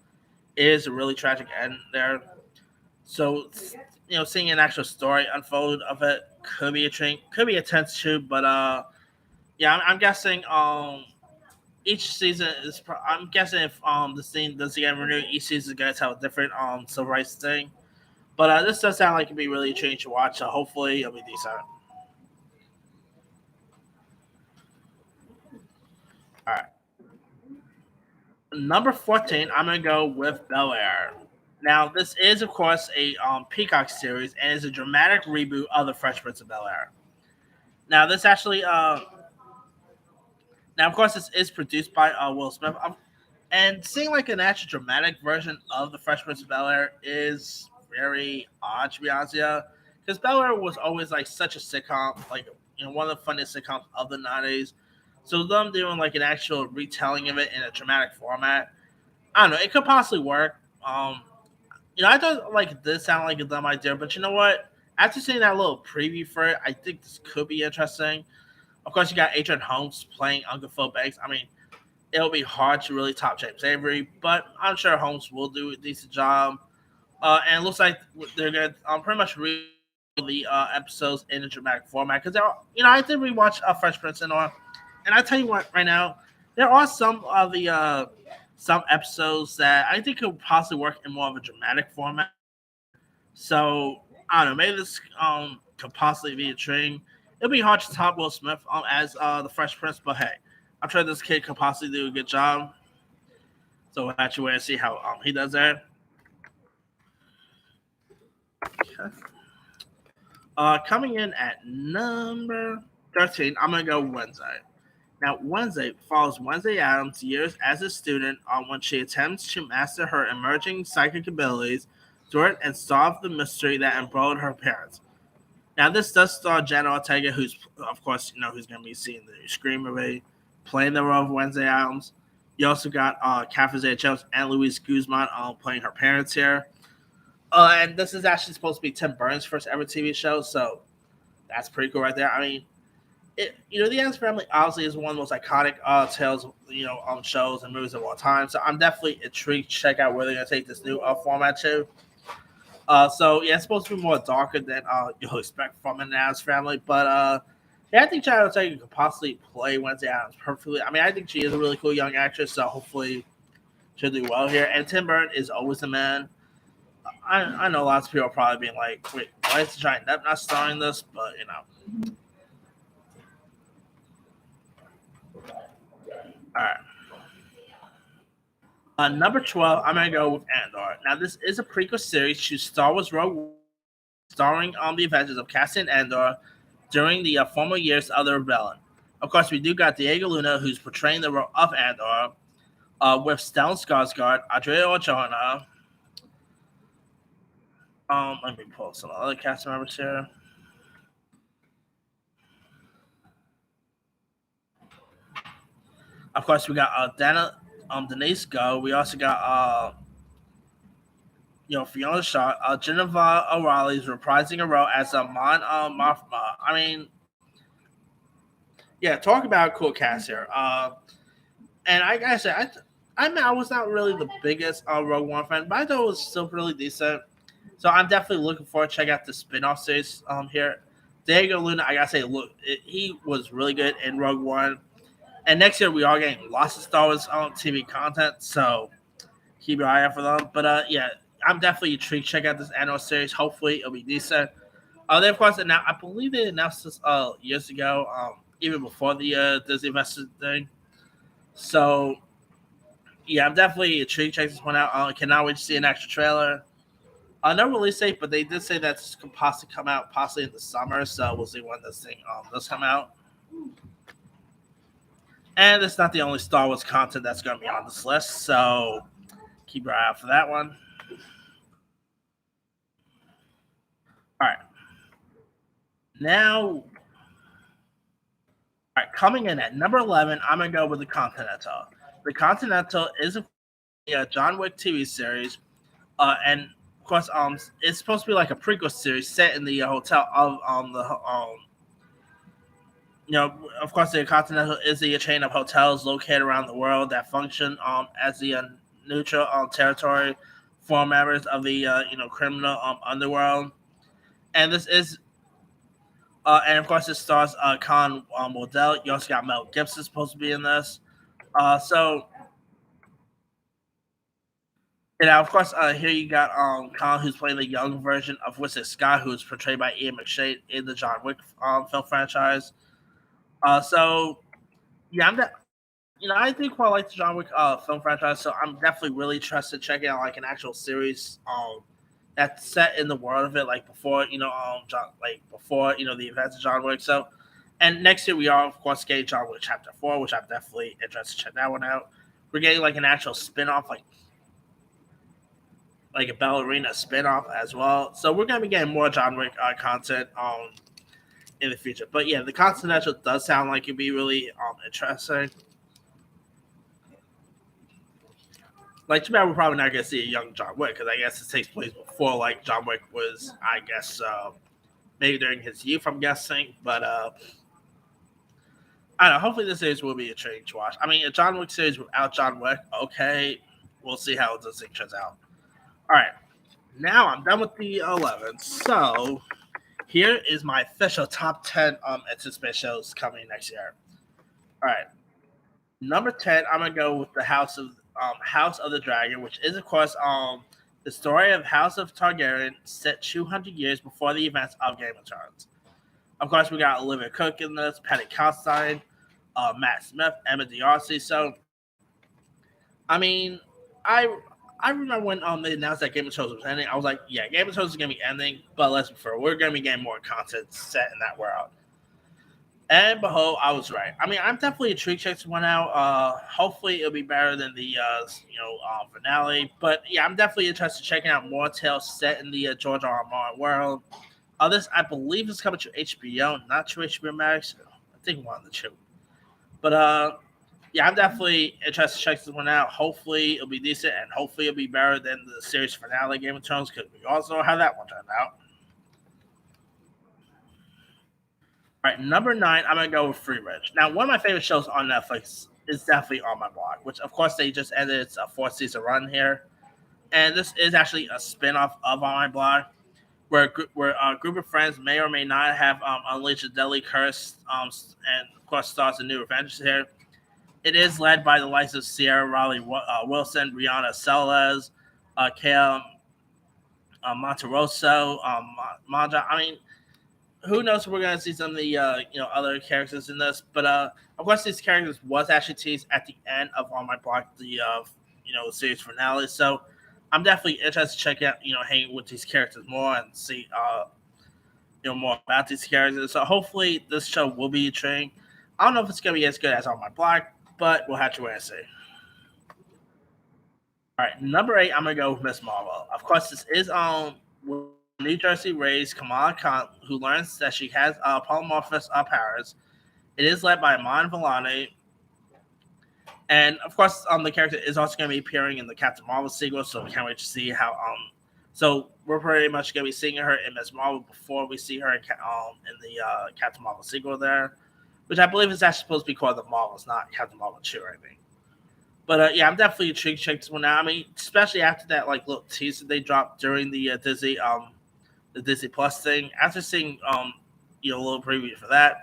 it is a really tragic end there. So seeing an actual story unfold of it could be intense too. But yeah, I'm guessing each season is. I'm guessing if the scene does get renewed, each season is going to tell a different civil rights thing. But this does sound like it'd be really intriguing to watch. So hopefully it'll be decent. All right. Number 14, I'm gonna go with Bel Air. Now, this is of course a Peacock series and is a dramatic reboot of the Fresh Prince of Bel Air. Now, this actually now, of course, this is produced by Will Smith. And seeing like an actual dramatic version of the Fresh Prince of Bel Air is very odd, to be honest with you. Because Bel Air was always like such a sitcom, like one of the funniest sitcoms of the '90s. So them doing like an actual retelling of it in a dramatic format, I don't know. It could possibly work. I thought like this sounded like a dumb idea, but you know what? After seeing that little preview for it, I think this could be interesting. Of course, you got Adrian Holmes playing Uncle Phil Banks. I mean, it'll be hard to really top James Avery, but I'm sure Holmes will do a decent job. And it looks like they're going to pretty much read the episodes in a dramatic format because I did rewatch Fresh Prince and all, and I tell you what, right now there are some of the some episodes that I think could possibly work in more of a dramatic format. So I don't know, maybe this could possibly be a train. It'll be hard to top Will Smith as the Fresh Prince, but hey, I'm sure this kid could possibly do a good job. So we'll actually wait and see how he does there. Okay. Coming in at number 13, I'm going to go Wednesday. Now, Wednesday follows Wednesday Addams' years as a student when she attempts to master her emerging psychic abilities, thwart and solve the mystery that embroiled her parents. Now, this does star Jenna Ortega, who's, of course, who's going to be seeing the Scream movie, playing the role of Wednesday Addams. You also got Catherine Zeta-Jones and Luis Guzman playing her parents here. And this is actually supposed to be Tim Burton's first ever TV show, so that's pretty cool right there. I mean, the Addams Family obviously is one of the most iconic tales, shows and movies of all time. So I'm definitely intrigued to check out where they're going to take this new format to. So yeah, it's supposed to be more darker than you'll expect from an Addams Family, but yeah, I think Jenna Ortega could possibly play Wednesday Addams perfectly. I mean, I think she is a really cool young actress, so hopefully she'll do well here. And Tim Burton is always the man. I know lots of people are probably being like, wait, why is Johnny Depp not starring this? But all right. Number 12, I'm going to go with Andor. Now, this is a prequel series to Star Wars Rogue One, starring on the adventures of Cassian Andor during the former years of the Rebellion. Of course, we do got Diego Luna, who's portraying the role of Andor, with Stellan Skarsgård, Adria Arjona. Let me pull some other cast members here. Of course, we got Denise Go. We also got Fiona Shaw. Geneva O'Reilly is reprising a role as a Mon Mothma. I mean, yeah, talk about a cool cast here. And I gotta say, I was not really the biggest Rogue One fan, but I thought it was still really decent. So I'm definitely looking forward to check out the spin-off series here. Diego Luna, I gotta say, he was really good in Rogue One. And next year we are getting lots of Star Wars TV content, so keep your eye out for them. But yeah, I'm definitely intrigued to check out this annual series. Hopefully it'll be decent. They of course announced, I believe they announced this years ago, even before the Disney Investor thing. So yeah, I'm definitely intrigued to check this one out. I cannot wait to see an extra trailer. No release date, but they did say that this could possibly come out possibly in the summer. So we'll see when this thing does come out. And it's not the only Star Wars content that's going to be on this list, so keep your eye out for that one. All right. Now, all right, coming in at number 11, I'm going to go with the Continental. The Continental is a John Wick TV series, and of course, it's supposed to be like a prequel series set in the hotel of of course, the Continental is a chain of hotels located around the world that function as the neutral territory for members of the criminal underworld. And this is, and of course, it stars Con Modell. You also got Mel Gibson supposed to be in this. So, of course, here you got Con, who's playing the young version of Winston Scott, who's portrayed by Ian McShane in the John Wick film franchise. So, yeah, I think quite like the John Wick film franchise, so I'm definitely really interested in checking out like an actual series that's set in the world of it, like before the events of John Wick. So, and next year we are of course getting John Wick Chapter 4, which I'm definitely interested to check that one out. We're getting like an actual spin-off, like a ballerina spin-off as well. So we're gonna be getting more John Wick content in the future. But yeah, the Continental does sound like it'd be really interesting. Like, too bad we're probably not gonna see a young John Wick, because I guess it takes place before like John Wick was, I guess, maybe during his youth, I'm guessing. But I don't know. Hopefully, this series will be a training to watch. I mean, a John Wick series without John Wick, okay, we'll see how this thing turns out. All right, now I'm done with the 11. So here is my official top 10 anticipated shows coming next year. All right, number 10, I'm gonna go with the House of the Dragon, which is of course the story of House of Targaryen set 200 years before the events of Game of Thrones. Of course, we got Olivia Cook in this, Patty Considine, Matt Smith, Emma D'Arcy. So, I mean, I remember when they announced that Game of Thrones was ending, I was like, yeah, Game of Thrones is going to be ending, but let's be fair, we're going to be getting more content set in that world. And behold, I was right. I mean, I'm definitely intrigued to check this one out. Hopefully, it'll be better than the finale. But yeah, I'm definitely interested in checking out more tales set in the George R. R. Martin world. This, I believe, is coming to HBO, not to HBO Max. I think one of the two. But yeah, I'm definitely interested to check this one out. Hopefully, it'll be decent, and hopefully, it'll be better than the series finale Game of Thrones, because we also know how that one turned out. All right, number 9, I'm going to go with Free Ridge. Now, one of my favorite shows on Netflix is definitely On My Block, which, of course, they just ended its 4th-season run here. And this is actually a spin-off of On My Block, where a group of friends may or may not have unleashed a deadly curse, and, of course, starts a new adventure here. It is led by the likes of Sierra Raleigh Wilson, Brianna Selez, Kale Monterosso, Manja. I mean, who knows if we're going to see some of the other characters in this, but of course these characters was actually teased at the end of On My Block, the series finale. So I'm definitely interested to check out hang with these characters more and see more about these characters. So hopefully this show will be intriguing. I don't know if it's going to be as good as On My Block, but we'll have to wait and see. All right, number 8, I'm going to go with Miss Marvel. Of course, this is New Jersey-raised Kamala Khan, who learns that she has polymorphous powers. It is led by Iman Vellani. And, of course, the character is also going to be appearing in the Captain Marvel sequel, so we can't wait to see how... so we're pretty much going to be seeing her in Miss Marvel before we see her in the Captain Marvel sequel there, which I believe is actually supposed to be called The Marvels, not Captain Marvel 2 or anything. But yeah, I'm definitely intrigued to check this one out. I mean, especially after that like little teaser they dropped during the Disney Plus thing. After seeing a little preview for that,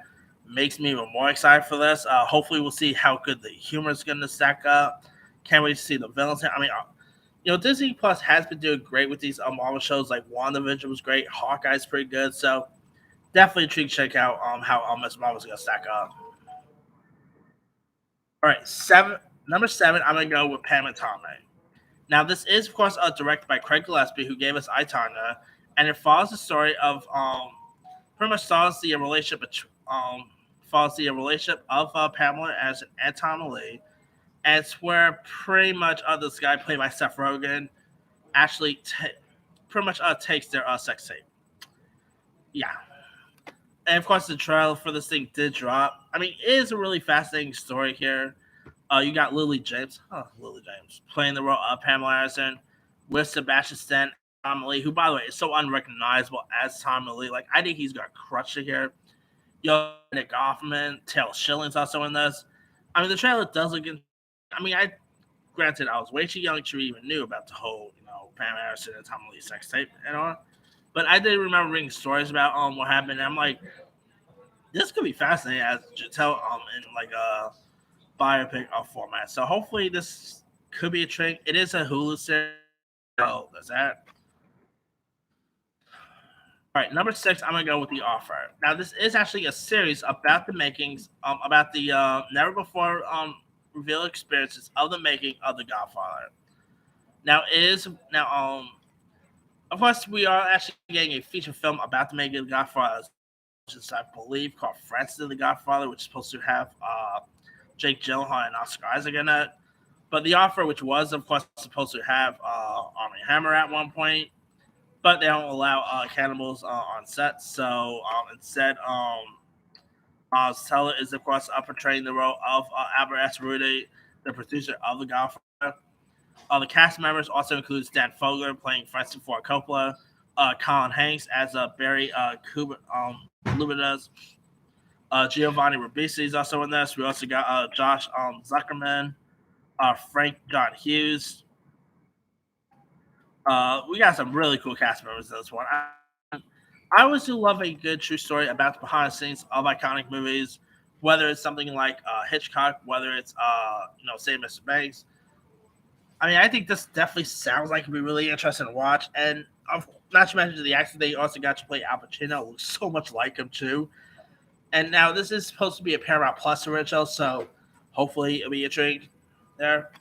makes me even more excited for this. Hopefully, we'll see how good the humor is going to stack up. Can't wait to see the villains. I mean, Disney Plus has been doing great with these Marvel shows. Like WandaVision was great, Hawkeye's pretty good. So definitely intrigued to check out how Miss Marvel's going to stack up. All right, number seven. I'm going to go with Pam and Tommy. Now, this is, of course, directed by Craig Gillespie, who gave us Itanya, and it follows the story of pretty much follows the relationship of Pamela as and Tom Lee, and it's where pretty much this guy played by Seth Rogen actually pretty much takes their sex tape. Yeah, and of course the trailer for this thing did drop. I mean, it is a really fascinating story here. You got Lily James playing the role of Pamela Anderson with Sebastian Stan, Tom Lee, who, by the way, is so unrecognizable as Tom Lee. Like, I think he's got crushed it here. Nick Offerman, Taylor Schilling's also in this. I mean, the trailer does look. Granted, I was way too young to even knew about the whole, Pam Anderson and Tom Lee sex tape and all. But I did remember reading stories about what happened. And I'm like, this could be fascinating as to tell in like a biopic format. So hopefully this could be a trick. It is a Hulu series. So that's that. All right, number six, I'm gonna go with The Offer. Now, this is actually a series about the makings, about the never before revealed experiences of the making of The Godfather. Now, of course, we are actually getting a feature film about the making of The Godfather, which is, I believe, called Francis of the Godfather, which is supposed to have Jake Gyllenhaal and Oscar Isaac in it. But The Offer, which was, of course, supposed to have Armie Hammer at one point, but they don't allow cannibals on set. So instead, Stella is, of course, portraying the role of Albert S. Rudy, the producer of The Godfather. The cast members also include Stan Fogler playing Francis Ford Coppola, Colin Hanks as Barry Lubidas, Giovanni Ribisi is also in this. We also got Josh Zuckerman, Frank John Hughes. We got some really cool cast members in this one. I always do love a good true story about the behind the scenes of iconic movies, whether it's something like Hitchcock, whether it's say Mr. Banks. I mean, I think this definitely sounds like it'd be really interesting to watch, and not to mention the actor they also got to play Al Pacino looks so much like him too. And now this is supposed to be a Paramount Plus original, so hopefully it'll be a treat there.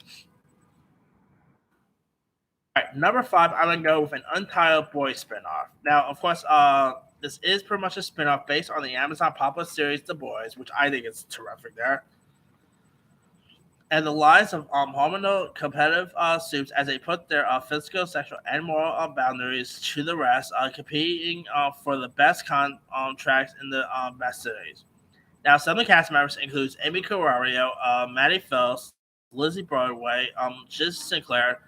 All right, number five, I'm gonna go with an Untitled Boys spinoff. Now, of course, this is pretty much a spinoff based on the Amazon popular series The Boys, which I think is terrific there. And the lives of hormonal competitive suits as they put their physical, sexual, and moral boundaries to the rest, competing for the best contracts in the best cities. Now, some of the cast members includes Amy Carrario, Maddie Phelps, Lizzie Broadway, Jiz Sinclair,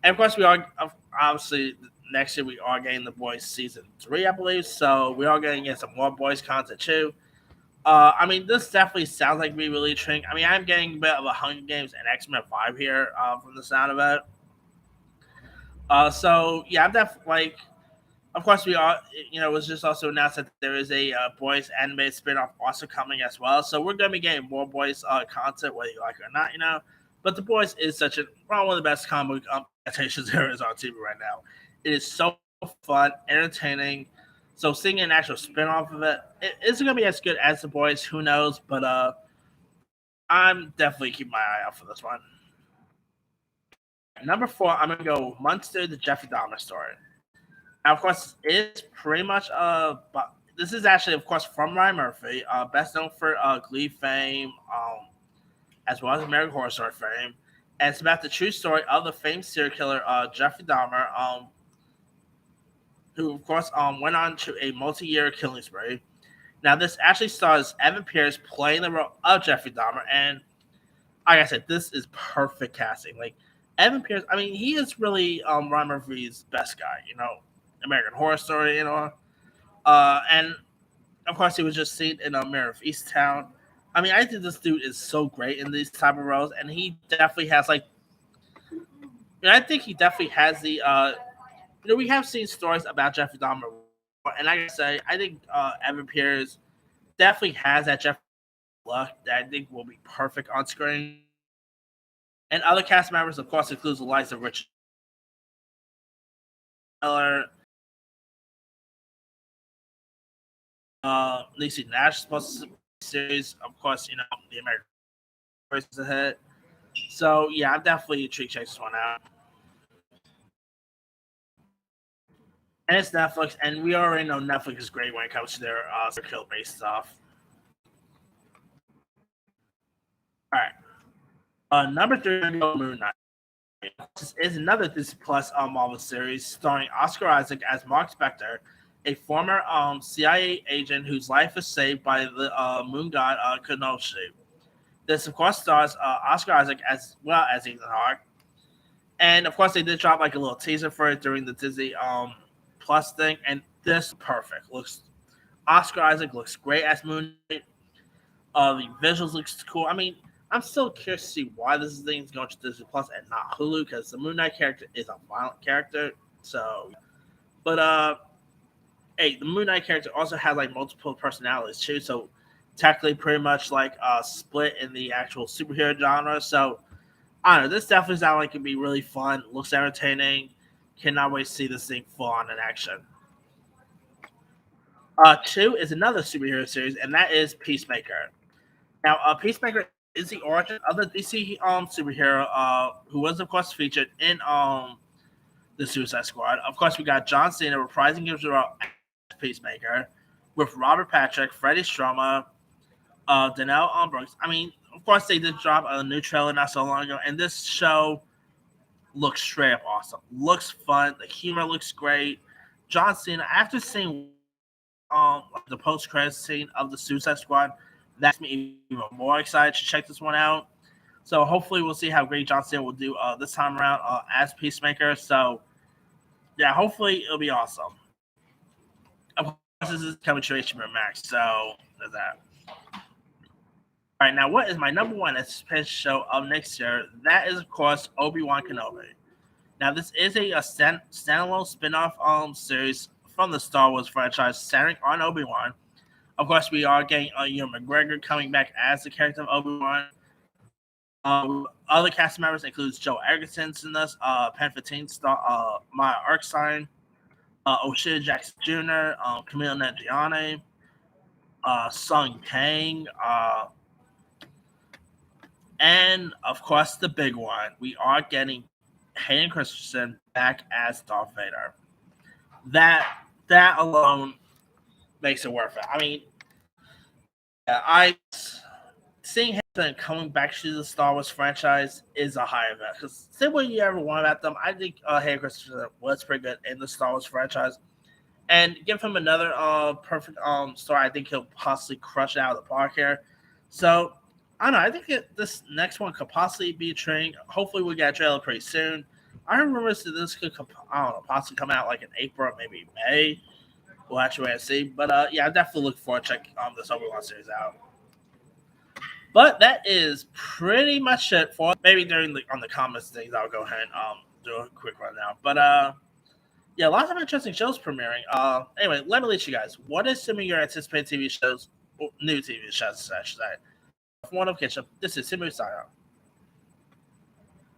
and of course, we are obviously next year we are getting The Boys season 3, I believe. So we are going to get some more Boys content too. I mean, this definitely sounds like me really intriguing. I mean, I'm getting a bit of a Hunger Games and X-Men vibe here from the sound of it. So yeah, I'm definitely like. Of course, we are. It was just also announced that there is a Boys animated spinoff also coming as well. So we're going to be getting more Boys content, whether you like it or not. But The Boys is probably one of the best comic adaptations there is on TV right now. It is so fun, entertaining. So seeing an actual spinoff of it, isn't going to be as good as The Boys. Who knows? But I'm definitely keeping my eye out for this one. Number four, I'm going to go Munster, the Jeffrey Dahmer story. Now, of course, it's pretty much but this is actually, of course, from Ryan Murphy, best known for Glee fame, as well as American Horror Story fame. And it's about the true story of the famed serial killer Jeffrey Dahmer, who, of course, went on to a multi-year killing spree. Now, this actually stars Evan Pierce playing the role of Jeffrey Dahmer, and like I said, this is perfect casting. Like Evan Pierce, I mean, he is really Ryan Murphy's best guy. American Horror Story, and of course, he was just seen in Mayor of Easttown. I mean, I think this dude is so great in these type of roles, and he definitely has like. I think he definitely has the. We have seen stories about Jeffrey Dahmer, and I gotta say, I think Evan Peters definitely has that Jeffrey look that I think will be perfect on screen. And other cast members, of course, includes the likes of Richard Miller, Lacey Nash, supposed to be series, of course, the American versus ahead. So yeah, I'm definitely intrigued to check this one out. And it's Netflix, and we already know Netflix is great when it comes to their serial based stuff. All right. Number 3, Moon Knight. This is another Disney Plus Marvel series starring Oscar Isaac as Mark Spector, a former CIA agent whose life is saved by the moon god Kenosha. This, of course, stars Oscar Isaac as well as Ethan Hawke. And, of course, they did drop like a little teaser for it during the Disney Plus thing, and this perfect. Oscar Isaac looks great as Moon Knight. The visuals looks cool. I mean, I'm still curious to see why this thing is going to Disney Plus and not Hulu, because the Moon Knight character is a violent character. So, but hey, the Moon Knight character also has like multiple personalities too. So, technically, pretty much like split in the actual superhero genre. So, I don't know. This definitely sounds like it could be really fun. Looks entertaining. Cannot wait to see this thing full on in action. 2 is another superhero series, and that is Peacemaker. Now, Peacemaker is the origin of the DC superhero, who was of course featured in the Suicide Squad. Of course, we got John Cena reprising his role as Peacemaker, with Robert Patrick, Freddie Stroma, Danielle Brooks. I mean, of course, they did drop a new trailer not so long ago, and this show looks straight up awesome. Looks fun. The humor looks great. John Cena, after seeing the post credits scene of the Suicide Squad, that's me even more excited to check this one out. So hopefully we'll see how great John Cena will do this time around as Peacemaker. So yeah, hopefully it'll be awesome. Of course, this is coming to HBO Max, so there's that. All right, now what is my number 1 anticipated show of next year? That is, of course, Obi-Wan Kenobi. Now, this is a standalone spin-off series from the Star Wars franchise centering on Obi-Wan. Of course, we are getting Ewan McGregor coming back as the character of Obi-Wan. Other cast members includes Joe Ergensen's in this, Pen 15 star Maya Erskine, O'Shea Jackson Jr., Camille Nanjiani, Sung Kang, and of course the big one. We are getting Hayden Christensen back as Darth Vader. That alone makes it worth it. I mean, seeing him coming back to the Star Wars franchise is a high event. Because say what you ever want about them, I think Hayden Christensen was pretty good in the Star Wars franchise, and give him another perfect story. I think he'll possibly crush it out of the park here. So I don't know. I think this next one could possibly be a train. Hopefully, we get a trailer pretty soon. I heard rumors that this could, possibly come out like in April, maybe May. We'll actually wait and see. But yeah, I definitely look forward to checking this Obi-Wan series out. But that is pretty much it for maybe on the comments things. I'll go ahead and do a quick rundown. But yeah, lots of interesting shows premiering. Anyway, let me let you guys. What is some of your anticipated TV shows, new TV shows, I should say? For one of Kitchen, this is Simu signing out.